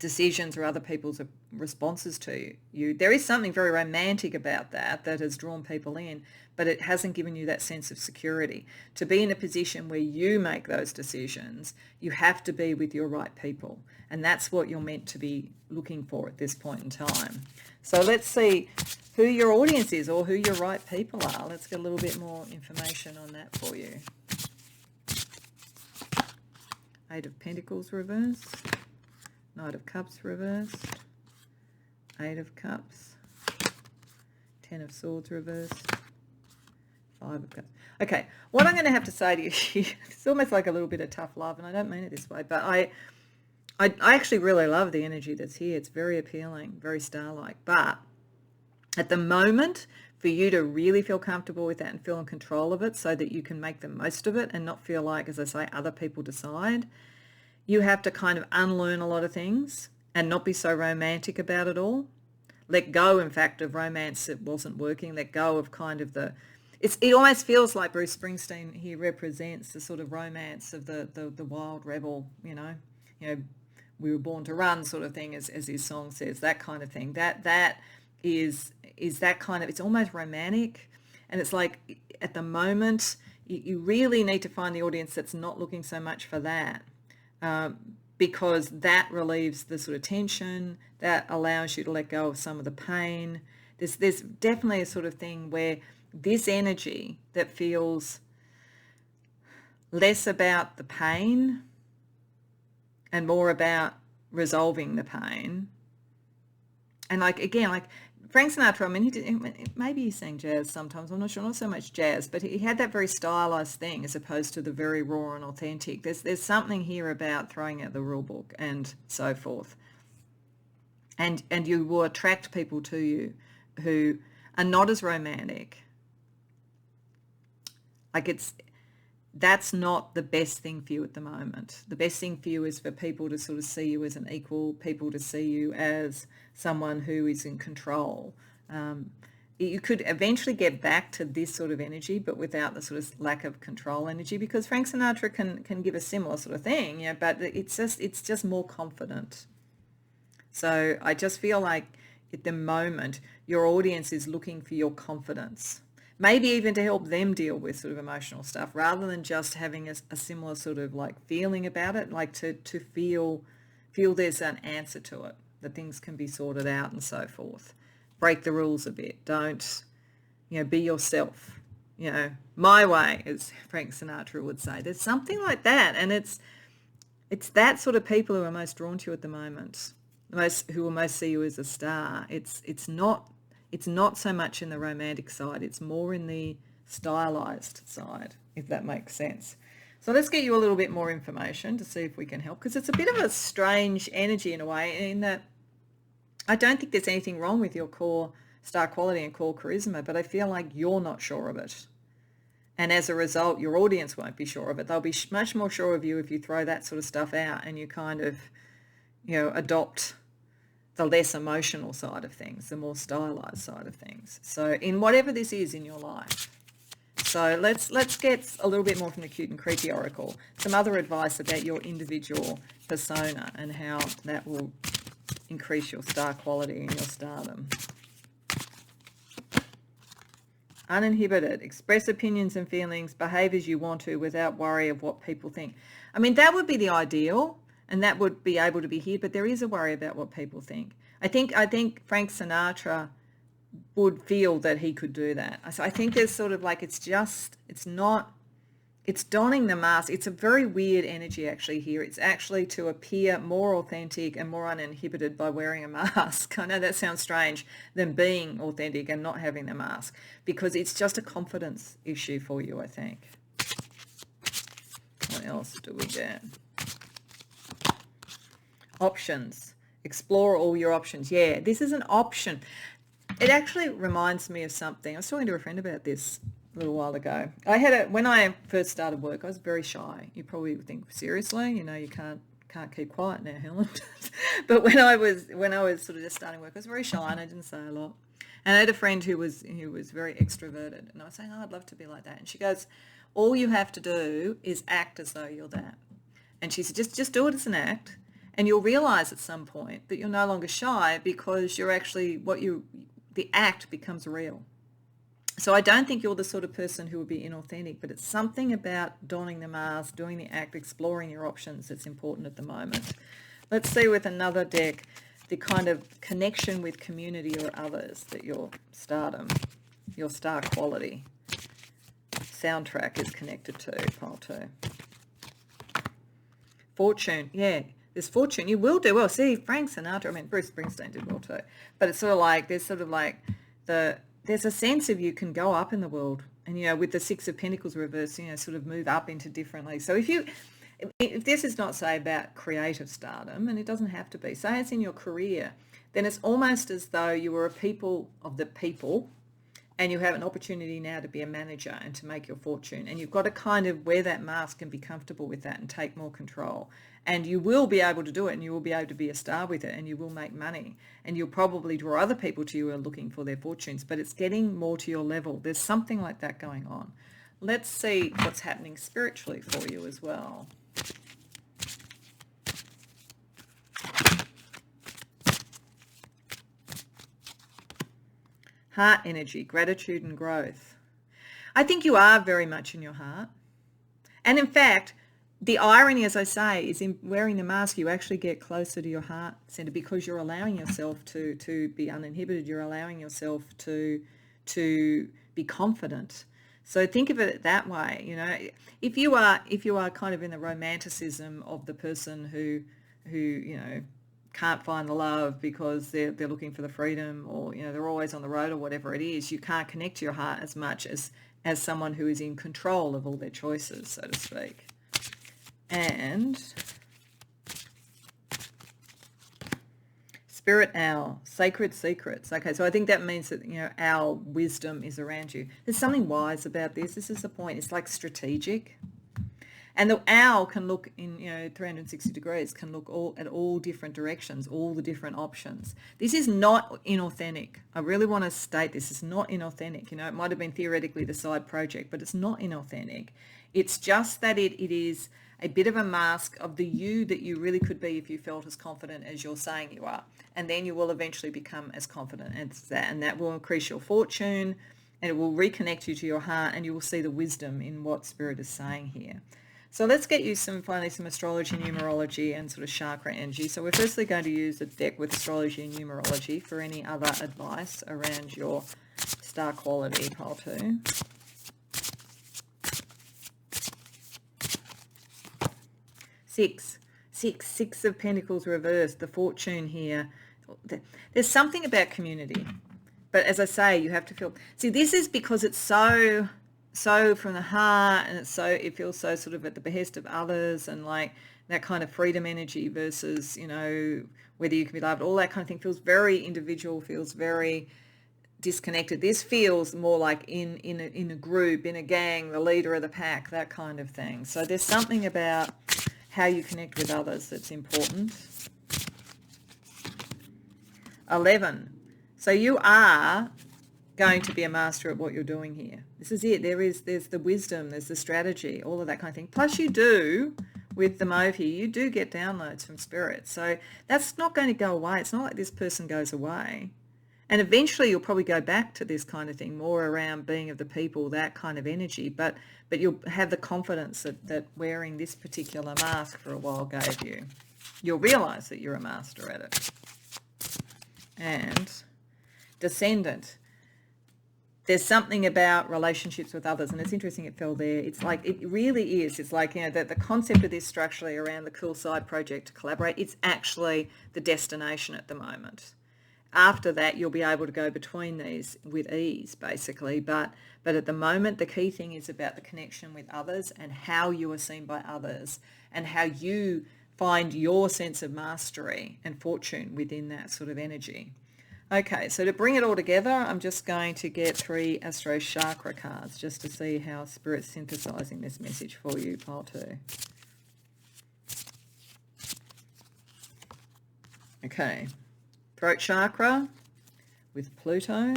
decisions or other people's responses to you, there is something very romantic about that has drawn people in, but it hasn't given you that sense of security. To be in a position where you make those decisions, you have to be with your right people, and that's what you're meant to be looking for at this point in time. So let's see who your audience is or who your right people are. Let's get a little bit more information on that for you. Eight of Pentacles reversed, Knight of Cups reversed, Eight of Cups, Ten of Swords reversed, Five of Cups. Okay, what I'm going to have to say to you here, it's almost like a little bit of tough love, and I don't mean it this way, but I actually really love the energy that's here. It's very appealing, very star-like. But at the moment, for you to really feel comfortable with that and feel in control of it so that you can make the most of it and not feel like, as I say, other people decide, you have to kind of unlearn a lot of things and not be so romantic about it all. Let go, in fact, of romance that wasn't working. Let go of kind of it almost feels like Bruce Springsteen here represents the sort of romance of the wild rebel, we were born to run sort of thing, as his song says, that kind of thing. That is that kind of, it's almost romantic. And it's like at the moment, you really need to find the audience that's not looking so much for that, because that relieves the sort of tension, that allows you to let go of some of the pain. There's definitely a sort of thing where this energy that feels less about the pain and more about resolving the pain. And like, again, like Frank Sinatra, I mean, maybe he sang jazz sometimes, I'm not sure, not so much jazz, but he had that very stylized thing as opposed to the very raw and authentic. There's something here about throwing out the rule book and so forth. And you will attract people to you who are not as romantic. Like that's not the best thing for you at the moment. The best thing for you is for people to sort of see you as an equal, people to see you as someone who is in control. You could eventually get back to this sort of energy, but without the sort of lack of control energy, because Frank Sinatra can give a similar sort of thing, but it's just more confident. So I just feel like at the moment, your audience is looking for your confidence. Maybe even to help them deal with sort of emotional stuff rather than just having a similar sort of like feeling about it, like to feel there's an answer to it, that things can be sorted out and so forth. Break the rules a bit. Don't, be yourself. My way, as Frank Sinatra would say. There's something like that. And it's that sort of people who are most drawn to you at the moment, who will most see you as a star. It's not so much in the romantic side, it's more in the stylized side, if that makes sense. So let's get you a little bit more information to see if we can help, because it's a bit of a strange energy in a way, in that I don't think there's anything wrong with your core star quality and core charisma, but I feel like you're not sure of it. And as a result, your audience won't be sure of it. They'll be much more sure of you if you throw that sort of stuff out and you kind of, adopt the less emotional side of things, the more stylized side of things. So in whatever this is in your life. So let's get a little bit more from the Cute and Creepy Oracle. Some other advice about your individual persona and how that will increase your star quality and your stardom. Uninhibited. Express opinions and feelings, behave as you want to without worry of what people think. I mean, that would be the ideal. And that would be able to be here, but there is a worry about what people think. I think Frank Sinatra would feel that he could do that. So I think there's sort of like, it's donning the mask. It's a very weird energy actually here. It's actually to appear more authentic and more uninhibited by wearing a mask. I know that sounds strange, than being authentic and not having the mask, because it's just a confidence issue for you, I think. What else do we get? Options. Explore all your options. Yeah, this is an option. It actually reminds me of something. I was talking to a friend about this a little while ago. When I first started work, I was very shy. You probably would think, seriously, you can't keep quiet now, Helen. But when I was sort of just starting work, I was very shy and I didn't say a lot. And I had a friend who was very extroverted, and I was saying, I'd love to be like that. And she goes, all you have to do is act as though you're that. And she said, just do it as an act. And you'll realize at some point that you're no longer shy, because you're actually the act becomes real. So I don't think you're the sort of person who would be inauthentic, but it's something about donning the mask, doing the act, exploring your options that's important at the moment. Let's see with another deck, the kind of connection with community or others that your stardom, your star quality soundtrack is connected to, pile 2. Fortune, yeah. There's fortune. You will do well. See, Frank Sinatra, Bruce Springsteen did well too. But it's there's a sense of you can go up in the world. And, with the 6 of Pentacles reversed, sort of move up into differently. So if this is not, say, about creative stardom, and it doesn't have to be, say it's in your career, then it's almost as though you were a people of the people, and you have an opportunity now to be a manager and to make your fortune. And you've got to kind of wear that mask and be comfortable with that and take more control. And you will be able to do it, and you will be able to be a star with it, and you will make money. And you'll probably draw other people to you who are looking for their fortunes, but it's getting more to your level. There's something like that going on. Let's see what's happening spiritually for you as well. Heart energy, gratitude and growth. I think you are very much in your heart. And in fact, the irony, as I say, is in wearing the mask, you actually get closer to your heart center, because you're allowing yourself to be uninhibited. You're allowing yourself to be confident. So think of it that way. If you are kind of in the romanticism of the person who can't find the love because they're looking for the freedom, or they're always on the road, or whatever it is, you can't connect to your heart as much as someone who is in control of all their choices, so to speak. And Spirit Owl, Sacred Secrets. Okay, so I think that means that, our wisdom is around you. There's something wise about this. This is the point. It's like strategic. And the owl can look in, 360 degrees, can look at all different directions, all the different options. This is not inauthentic. I really want to state this is not inauthentic. It might have been theoretically the side project, but it's not inauthentic. It's just that it is a bit of a mask of the you that you really could be if you felt as confident as you're saying you are. And then you will eventually become as confident as that. And that will increase your fortune, and it will reconnect you to your heart, and you will see the wisdom in what Spirit is saying here. So let's get you finally some astrology, numerology, and sort of chakra energy. So we're firstly going to use a deck with astrology and numerology for any other advice around your star quality, pile 2. Six of Pentacles reversed, the fortune here. There's something about community. But as I say, you have to feel... See, this is because it's so from the heart, and it feels so sort of at the behest of others, and like that kind of freedom energy versus, whether you can be loved, all that kind of thing feels very individual, feels very disconnected. This feels more like in a group, in a gang, the leader of the pack, that kind of thing. So there's something about how you connect with others that's important. 11. So you are going to be a master at what you're doing here. This is it. There's the wisdom, there's the strategy, all of that kind of thing. Plus you do, with the mauve here, you do get downloads from Spirit. So that's not going to go away. It's not like this person goes away. And eventually you'll probably go back to this kind of thing, more around being of the people, that kind of energy. But you'll have the confidence that wearing this particular mask for a while gave you. You'll realise that you're a master at it. And Descendant. There's something about relationships with others, and it's interesting it fell there. It's like, it really is. It's like, the concept of this structurally around the cool side project to collaborate, it's actually the destination at the moment. After that, you'll be able to go between these with ease, basically. But at the moment, the key thing is about the connection with others and how you are seen by others, and how you find your sense of mastery and fortune within that sort of energy. Okay, so to bring it all together, I'm just going to get 3 Astro Chakra cards just to see how Spirit's synthesizing this message for you, pile 2. Okay, Throat Chakra with Pluto.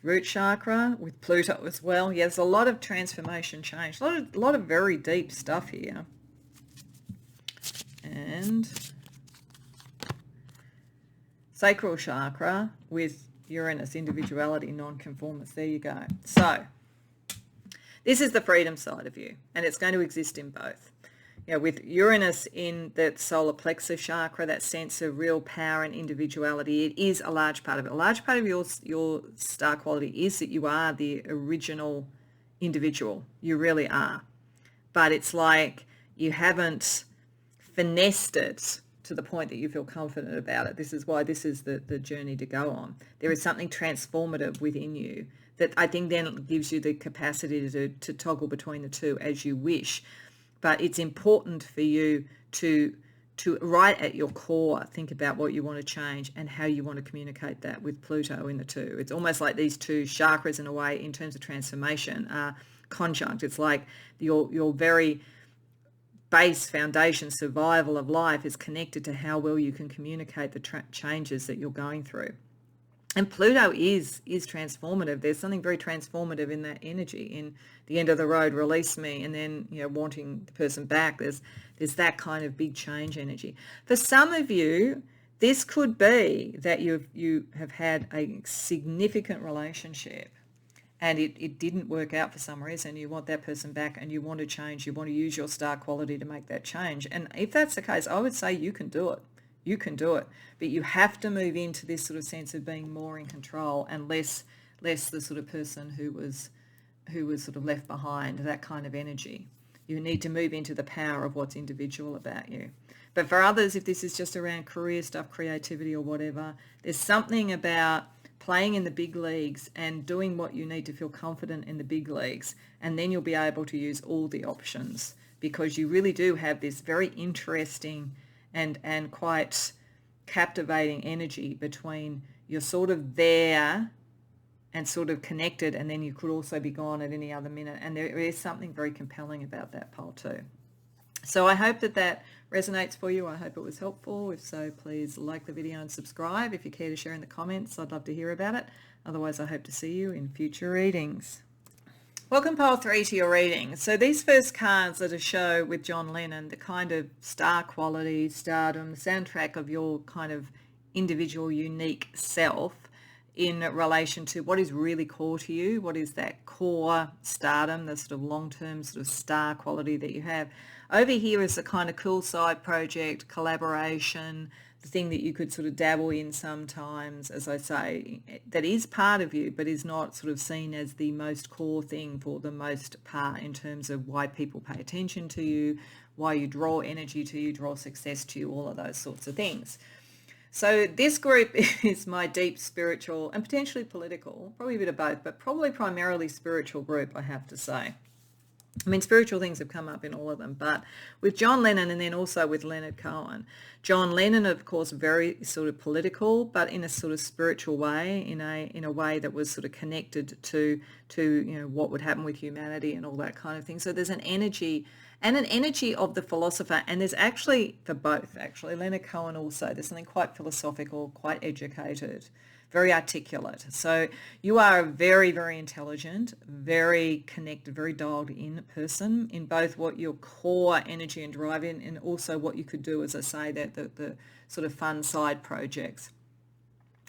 Root Chakra with Pluto as well. Yeah, there's a lot of transformation change, a lot of very deep stuff here. And Sacral Chakra with Uranus, individuality, non-conformist. There you go. So this is the freedom side of you, and it's going to exist in both. With Uranus in that solar plexus chakra, that sense of real power and individuality, it is a large part of it. A large part of your star quality is that you are the original individual. You really are. But it's like you haven't finessed it to the point that you feel confident about it. This is why this is the journey to go on. There is something transformative within you that I think then gives you the capacity to toggle between the two as you wish. But it's important for you to right at your core think about what you want to change and how you want to communicate that with Pluto in the 2. It's almost like these 2 chakras in a way in terms of transformation are conjunct. It's like your very base foundation survival of life is connected to how well you can communicate the changes that you're going through. And Pluto is transformative. There's something very transformative in that energy, in the end of the road, release me, and then wanting the person back. There's that kind of big change energy. For some of you, this could be that you have had a significant relationship and it didn't work out for some reason. You want that person back and you want to change. You want to use your star quality to make that change. And if that's the case, I would say you can do it. You can do it, but you have to move into this sort of sense of being more in control and less the sort of person who was sort of left behind, that kind of energy. You need to move into the power of what's individual about you. But for others, if this is just around career stuff, creativity or whatever, there's something about playing in the big leagues and doing what you need to feel confident in the big leagues, and then you'll be able to use all the options, because you really do have this very interesting and quite captivating energy between you're sort of there and sort of connected, and then you could also be gone at any other minute. And there is something very compelling about that pole too. So I hope that resonates for you. I hope it was helpful. If so, please like the video and subscribe. If you care to share in the comments, I'd love to hear about it. Otherwise, I hope to see you in future readings. Welcome, pole 3, to your reading. So these first cards are to show with John Lennon the kind of star quality, stardom, soundtrack of your kind of individual, unique self in relation to what is really core to you, what is that core stardom, the sort of long-term sort of star quality that you have. Over here is the kind of cool side project, collaboration, the thing that you could sort of dabble in sometimes, as I say, that is part of you, but is not sort of seen as the most core thing for the most part in terms of why people pay attention to you, why you draw energy to you, draw success to you, all of those sorts of things. So this group is my deep spiritual and potentially political, probably a bit of both, but probably primarily spiritual group, I have to say. I mean, spiritual things have come up in all of them, but with John Lennon and then also with Leonard Cohen. John Lennon, of course, very sort of political, but in a sort of spiritual way, in a way that was sort of connected to what would happen with humanity and all that kind of thing. So there's an energy of the philosopher, and there's actually for both, actually. Leonard Cohen also, there's something quite philosophical, quite educated, very articulate. So you are a very, very intelligent, very connected, very dialed in person in both what your core energy and drive in, and also what you could do, as I say, that the sort of fun side projects.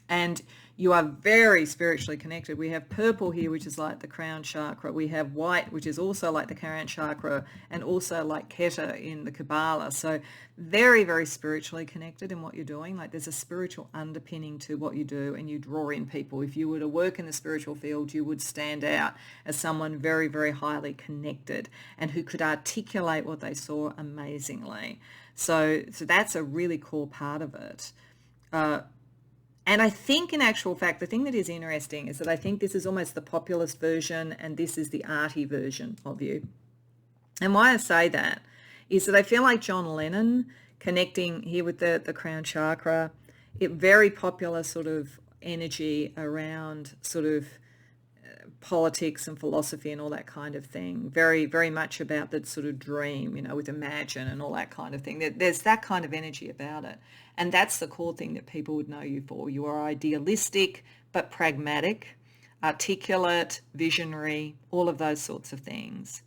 And you are very spiritually connected. We have purple here, which is like the crown chakra. We have white, which is also like the crown chakra, and also like Keta in the Kabbalah. So very, very spiritually connected in what you're doing. Like there's a spiritual underpinning to what you do, and you draw in people. If you were to work in the spiritual field, you would stand out as someone very, very highly connected and who could articulate what they saw amazingly. So that's a really core part of it. And I think in actual fact, the thing that is interesting is that I think this is almost the populist version and this is the arty version of you. And why I say that is that I feel like John Lennon connecting here with the crown chakra, very popular sort of energy around sort of politics and philosophy and all that kind of thing. Very, very much about that sort of dream, with Imagine and all that kind of thing. There's that kind of energy about it. And that's the core thing that people would know you for. You are idealistic, but pragmatic, articulate, visionary, all of those sorts of things.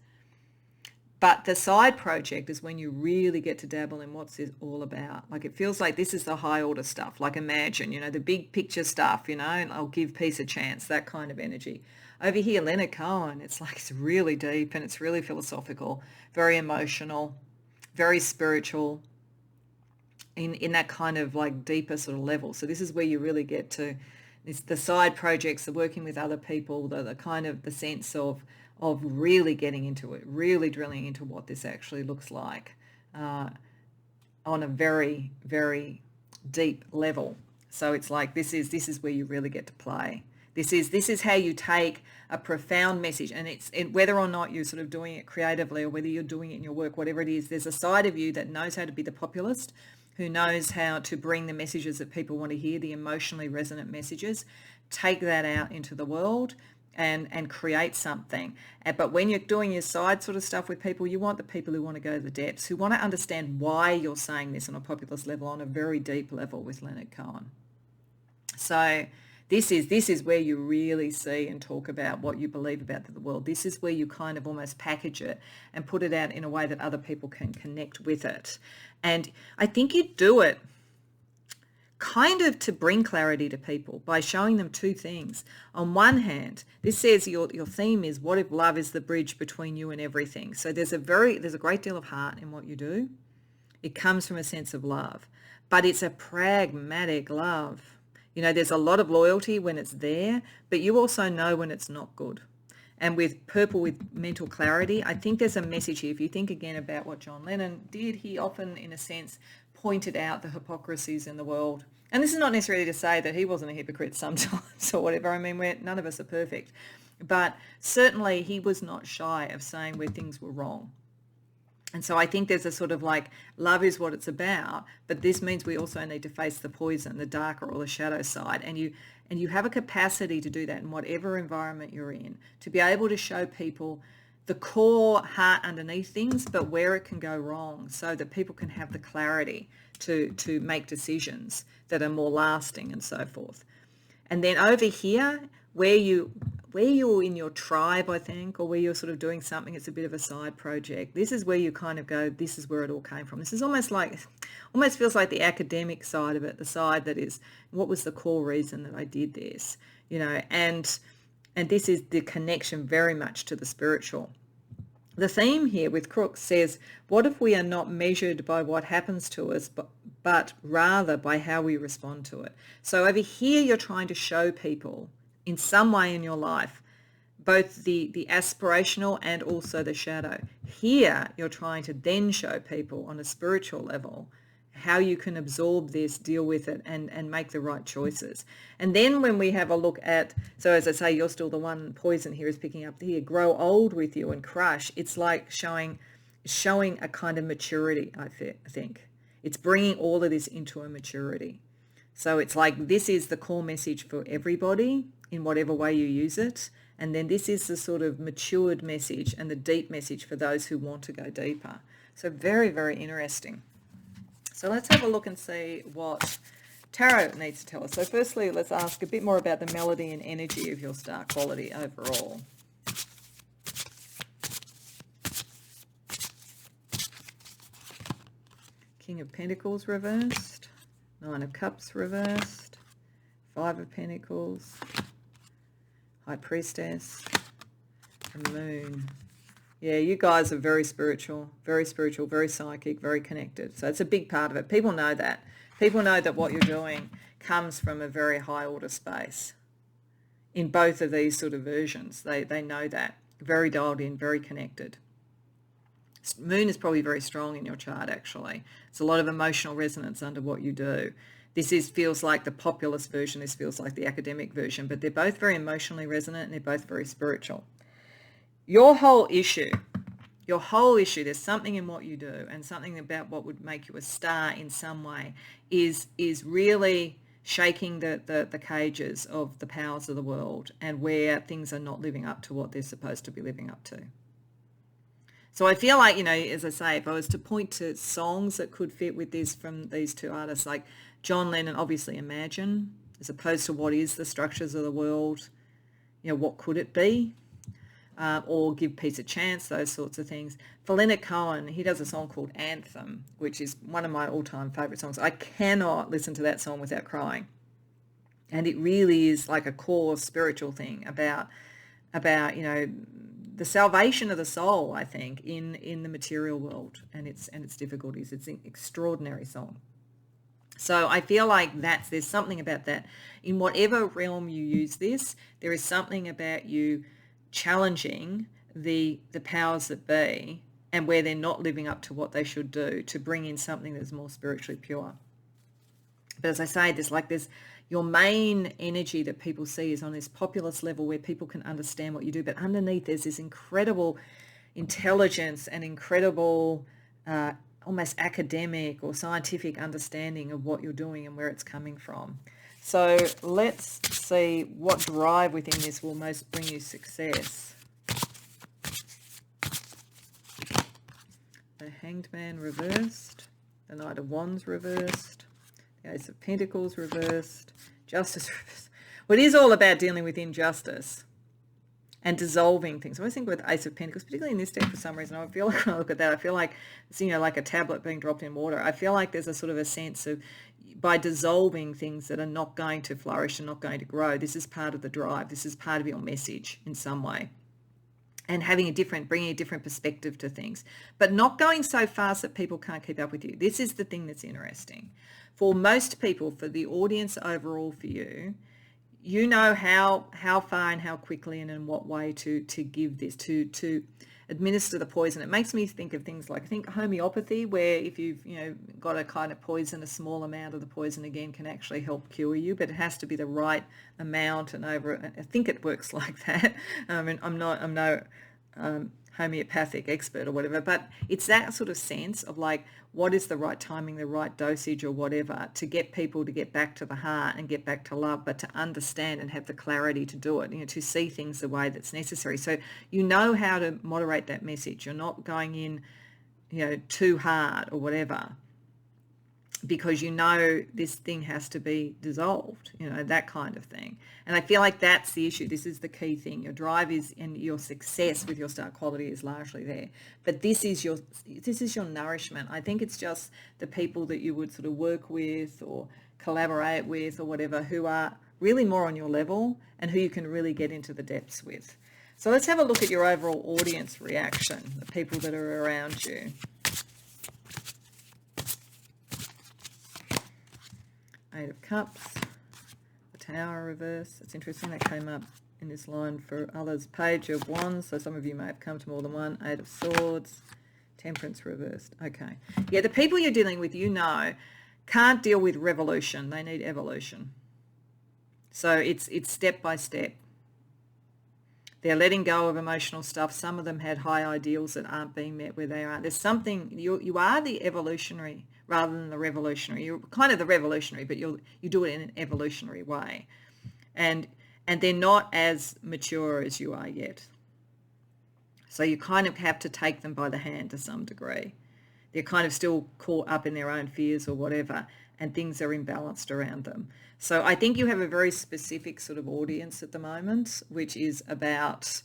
But the side project is when you really get to dabble in what's this all about. Like it feels like this is the high order stuff, like Imagine, the big picture stuff, and I'll give peace a chance, that kind of energy. Over here, Leonard Cohen, it's like it's really deep and it's really philosophical, very emotional, very spiritual, in that kind of like deeper sort of level. So this is where you really get to the side projects, the working with other people, the kind of the sense of really getting into it, really drilling into what this actually looks like on a very, very deep level. So it's like this is where you really get to play. This is how you take a profound message, and whether or not you're sort of doing it creatively or whether you're doing it in your work, whatever it is, there's a side of you that knows how to be the populist, who knows how to bring the messages that people want to hear, the emotionally resonant messages, take that out into the world and create something. But when you're doing your side sort of stuff with people, you want the people who want to go to the depths, who want to understand why you're saying this on a populist level, on a very deep level with Leonard Cohen. So this is where you really see and talk about what you believe about the world. This is where you kind of almost package it and put it out in a way that other people can connect with it. And I think you do it kind of to bring clarity to people by showing them two things. On one hand, this says your theme is, what if love is the bridge between you and everything? So there's a great deal of heart in what you do. It comes from a sense of love. but it's a pragmatic love. You know, there's a lot of loyalty when it's there, but you also know when it's not good. And with purple, with mental clarity, I think there's a message here. If you think again about what John Lennon did, he often, in a sense, pointed out the hypocrisies in the world. And this is not necessarily to say that he wasn't a hypocrite sometimes or whatever. I mean, none of us are perfect. But certainly he was not shy of saying where things were wrong. And so I think there's a sort of like, love is what it's about, but this means we also need to face the poison, the darker or the shadow side. And you have a capacity to do that in whatever environment you're in, to be able to show people the core heart underneath things, but where it can go wrong, so that people can have the clarity to make decisions that are more lasting and so forth. And then over here, where you're in your tribe, I think, or where you're sort of doing something, it's a bit of a side project. This is where you kind of go, this is where it all came from. This is almost feels like the academic side of it, the side that is, what was the core reason that I did this, you know, and this is the connection very much to the spiritual. The theme here with Crooks says, what if we are not measured by what happens to us, but rather by how we respond to it? So over here, you're trying to show people in some way in your life, both the aspirational and also the shadow. Here, you're trying to then show people on a spiritual level how you can absorb this, deal with it, and make the right choices. And then when we have a look at, so as I say, you're still the one, poison here is picking up here, grow old with you and crush. It's like showing a kind of maturity, I think. It's bringing all of this into a maturity. So it's like, this is the core message for everybody in whatever way you use it. And then this is the sort of matured message and the deep message for those who want to go deeper. So very, very interesting. So let's have a look and see what tarot needs to tell us. So firstly, let's ask a bit more about the melody and energy of your star quality overall. King of Pentacles reversed, Nine of Cups reversed, Five of Pentacles, High Priestess, and Moon. Yeah, you guys are very spiritual, very psychic, very connected. So it's a big part of it. People know that. People know that what you're doing comes from a very high order space. In both of these sort of versions, they know that. Very dialed in, very connected. Moon is probably very strong in your chart, actually. It's a lot of emotional resonance under what you do. This feels like the populist version. This feels like the academic version. But they're both very emotionally resonant and they're both very spiritual. Your whole issue, there's something in what you do and something about what would make you a star in some way is really shaking the cages of the powers of the world and where things are not living up to what they're supposed to be living up to. So I feel like, you know, as I say, if I was to point to songs that could fit with this from these two artists, like John Lennon, obviously Imagine, as opposed to what is the structures of the world, you know, what could it be? Or Give Peace a Chance, those sorts of things. For Leonard Cohen, he does a song called Anthem, which is one of my all-time favourite songs. I cannot listen to that song without crying. And it really is like a core spiritual thing about you know, the salvation of the soul, I think, in the material world and its difficulties. It's an extraordinary song. So I feel like there's something about that. In whatever realm you use this, there is something about you challenging the powers that be and where they're not living up to what they should do to bring in something that's more spiritually pure. But as I say, there's your main energy that people see is on this populist level where people can understand what you do, but underneath there's this incredible intelligence and incredible almost academic or scientific understanding of what you're doing and where it's coming from. So let's see what drive within this will most bring you success. The Hanged Man reversed, the Knight of Wands reversed, the Ace of Pentacles reversed, Justice reversed. Well, it is all about dealing with injustice and dissolving things. I always think with Ace of Pentacles, particularly in this deck for some reason, I feel like when I look at that, I feel like it's, you know, like a tablet being dropped in water. I feel like there's a sort of a sense of, by dissolving things that are not going to flourish and not going to grow, this is part of the drive. This is part of your message in some way. and bringing a different perspective to things, but not going so fast that people can't keep up with you. This is the thing that's interesting. For most people, for the audience overall for you, you know how far and how quickly and in what way to give this, to administer the poison. It makes me think of things like, I think homeopathy, where if you've got a kind of poison, a small amount of the poison again can actually help cure you, but it has to be the right amount and over. I think it works like that. And I'm no homeopathic expert or whatever, but it's that sort of sense of like, what is the right timing, the right dosage or whatever to get people to get back to the heart and get back to love, but to understand and have the clarity to do it, to see things the way that's necessary. So you know how to moderate that message. You're not going in, too hard or whatever, because this thing has to be dissolved, that kind of thing. And I feel like that's the issue. This is the key thing. Your drive is, and your success with your star quality is largely there. But this is your nourishment. I think it's just the people that you would sort of work with or collaborate with or whatever, who are really more on your level and who you can really get into the depths with. So let's have a look at your overall audience reaction, the people that are around you. Eight of Cups, the Tower reverse. It's interesting that came up in this line for others. Page of Wands, so some of you may have come to more than one. Eight of Swords, Temperance reversed. Okay. Yeah, the people you're dealing with, can't deal with revolution. They need evolution. So it's step by step. They're letting go of emotional stuff. Some of them had high ideals that aren't being met where they are. There's something, you are the evolutionary rather than the revolutionary. You're kind of the revolutionary, but you do it in an evolutionary way. And they're not as mature as you are yet. So you kind of have to take them by the hand to some degree. They're kind of still caught up in their own fears or whatever, and things are imbalanced around them. So I think you have a very specific sort of audience at the moment, which is about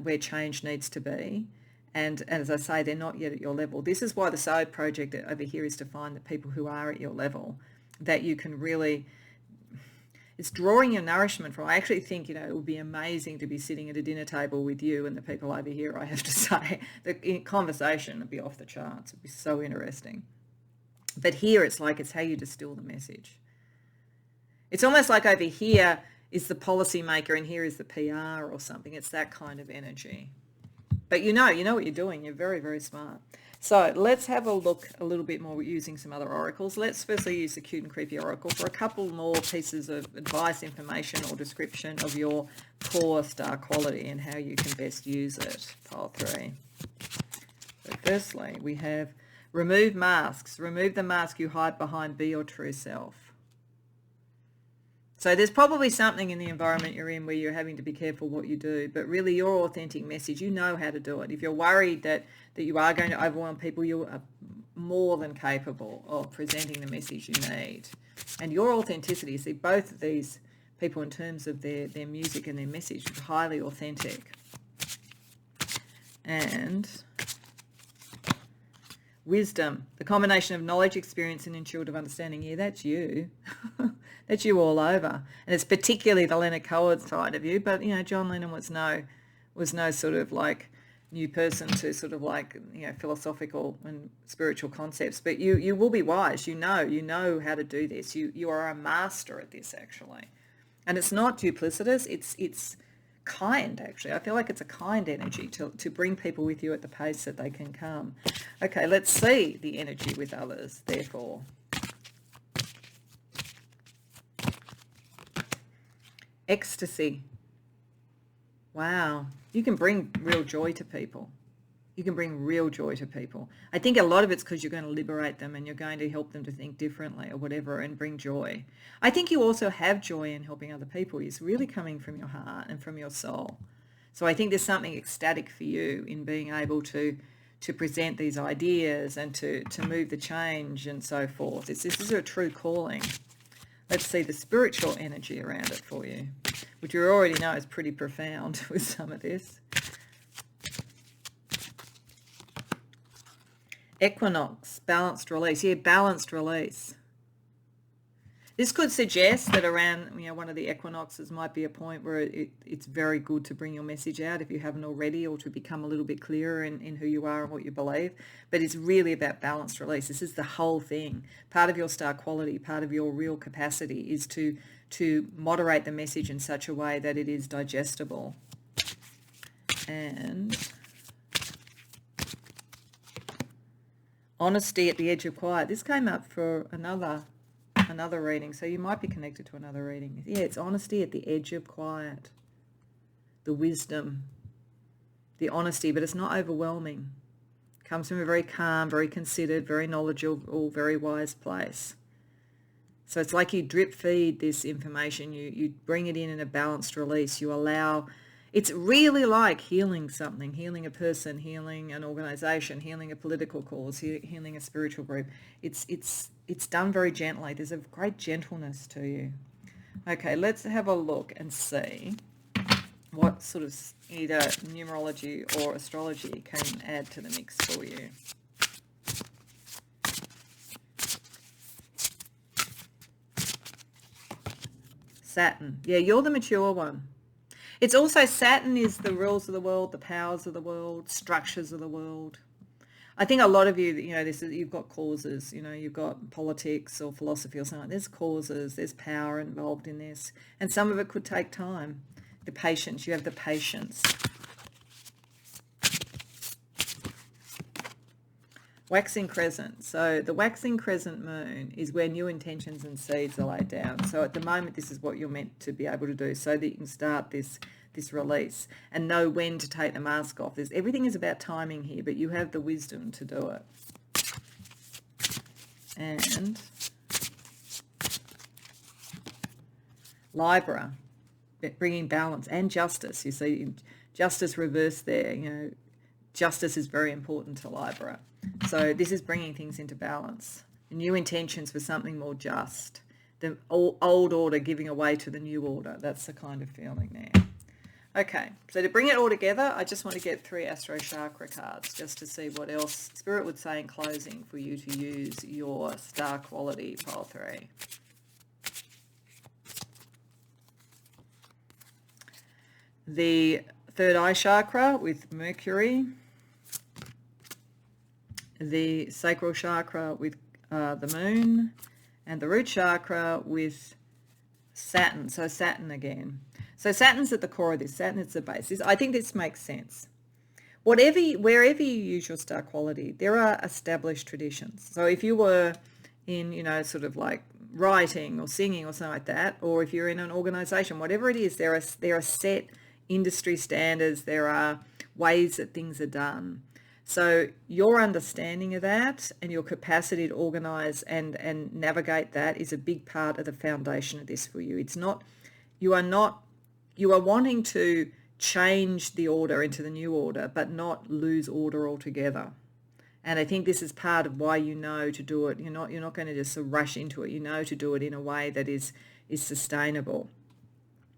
where change needs to be. And as I say, they're not yet at your level. This is why the side project over here is to find the people who are at your level, that you can really, it's drawing your nourishment from. I actually think, it would be amazing to be sitting at a dinner table with you and the people over here, I have to say. The conversation would be off the charts. It'd be so interesting. But here it's how you distill the message. It's almost like over here is the policymaker and here is the PR or something. It's that kind of energy. But you know what you're doing. You're very, very smart. So let's have a look a little bit more using some other oracles. Let's firstly use the Cute and Creepy Oracle for a couple more pieces of advice, information or description of your core star quality and how you can best use it. Pile 3. So firstly, we have remove masks. Remove the mask you hide behind. Be your true self. So there's probably something in the environment you're in where you're having to be careful what you do, but really your authentic message, you know how to do it. If you're worried that you are going to overwhelm people, you are more than capable of presenting the message you need. And your authenticity, see, both of these people in terms of their music and their message is highly authentic. And wisdom, the combination of knowledge, experience and intuitive understanding. Yeah, that's you. That's you all over. And it's particularly the Leonard Cohen side of you, but John Lennon was no sort of like new person to sort of like, philosophical and spiritual concepts, but you will be wise. You know how to do this. You are a master at this actually. And it's not duplicitous, it's kind actually. I feel like it's a kind energy to bring people with you at the pace that they can come. Okay, let's see the energy with others, therefore. Ecstasy. Wow. You can bring real joy to people. You can bring real joy to people. I think a lot of it's because you're going to liberate them and you're going to help them to think differently or whatever and bring joy. I think you also have joy in helping other people. It's really coming from your heart and from your soul. So I think there's something ecstatic for you in being able to present these ideas and to move the change and so forth. This is a true calling. Let's see the spiritual energy around it for you, which you already know is pretty profound with some of this. Equinox, balanced release. Yeah, balanced release. This could suggest that around, one of the equinoxes might be a point where it's very good to bring your message out if you haven't already, or to become a little bit clearer in who you are and what you believe. But it's really about balanced release. This is the whole thing. Part of your star quality, part of your real capacity is to moderate the message in such a way that it is digestible. And honesty at the edge of quiet. This came up for another reading, so you might be connected to another reading. Yeah, it's honesty at the edge of quiet. The wisdom, the honesty, but it's not overwhelming. It comes from a very calm, very considered, very knowledgeable, very wise place. So it's like you drip feed this information, you bring it in a balanced release, you allow, it's really like healing something, healing a person, healing an organization, healing a political cause, healing a spiritual group. It's done very gently. There's a great gentleness to you. Okay, let's have a look and see what sort of either numerology or astrology can add to the mix for you. Saturn. Yeah, you're the mature one. It's also, Saturn is the rules of the world, the powers of the world, structures of the world. I think a lot of you, you've got causes, you've got politics or philosophy or something. There's causes, there's power involved in this. And some of it could take time. The patience, you have the patience. Waxing crescent. So the waxing crescent moon is where new intentions and seeds are laid down. So at the moment, this is what you're meant to be able to do so that you can start this release and know when to take the mask off. Everything is about timing here, but you have the wisdom to do it. And Libra, bringing balance and justice. You see justice reversed there. Justice is very important to Libra. So this is bringing things into balance. New intentions for something more just. The old order giving away to the new order. That's the kind of feeling there. Okay, so to bring it all together, I just want to get 3 Astro Chakra cards just to see what else Spirit would say in closing for you to use your star quality, pile 3. The third eye chakra with Mercury. The sacral chakra with the moon, and the root chakra with Saturn. So Saturn again. So Saturn's at the core of this. Saturn is the base. I think this makes sense. Wherever you use your star quality, there are established traditions. So if you were in, sort of like writing or singing or something like that, or if you're in an organization, whatever it is, there are set industry standards. There are ways that things are done. So your understanding of that and your capacity to organize and navigate that is a big part of the foundation of this for you. You are wanting to change the order into the new order, but not lose order altogether. And I think this is part of why you know to do it. You're not going to just sort of rush into it. You know to do it in a way that is sustainable.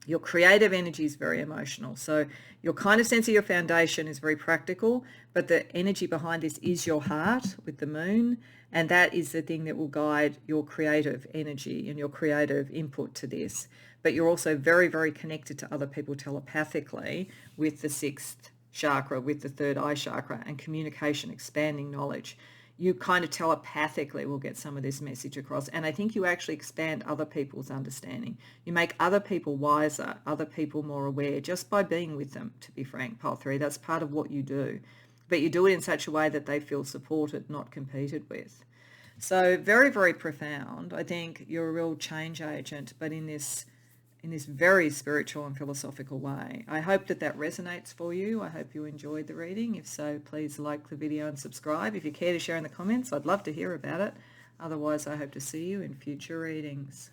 Your creative energy is very emotional. So your kind of sense of your foundation is very practical, but the energy behind this is your heart with the moon, and that is the thing that will guide your creative energy and your creative input to this. But you're also very, very connected to other people telepathically with the 6th chakra, with the third eye chakra, and communication, expanding knowledge. You kind of telepathically will get some of this message across. And I think you actually expand other people's understanding. You make other people wiser, other people more aware, just by being with them, to be frank, pile 3. That's part of what you do. But you do it in such a way that they feel supported, not competed with. So very, very profound. I think you're a real change agent, but in this very spiritual and philosophical way. I hope that resonates for you. I hope you enjoyed the reading. If so, please like the video and subscribe. If you care to share in the comments, I'd love to hear about it. Otherwise, I hope to see you in future readings.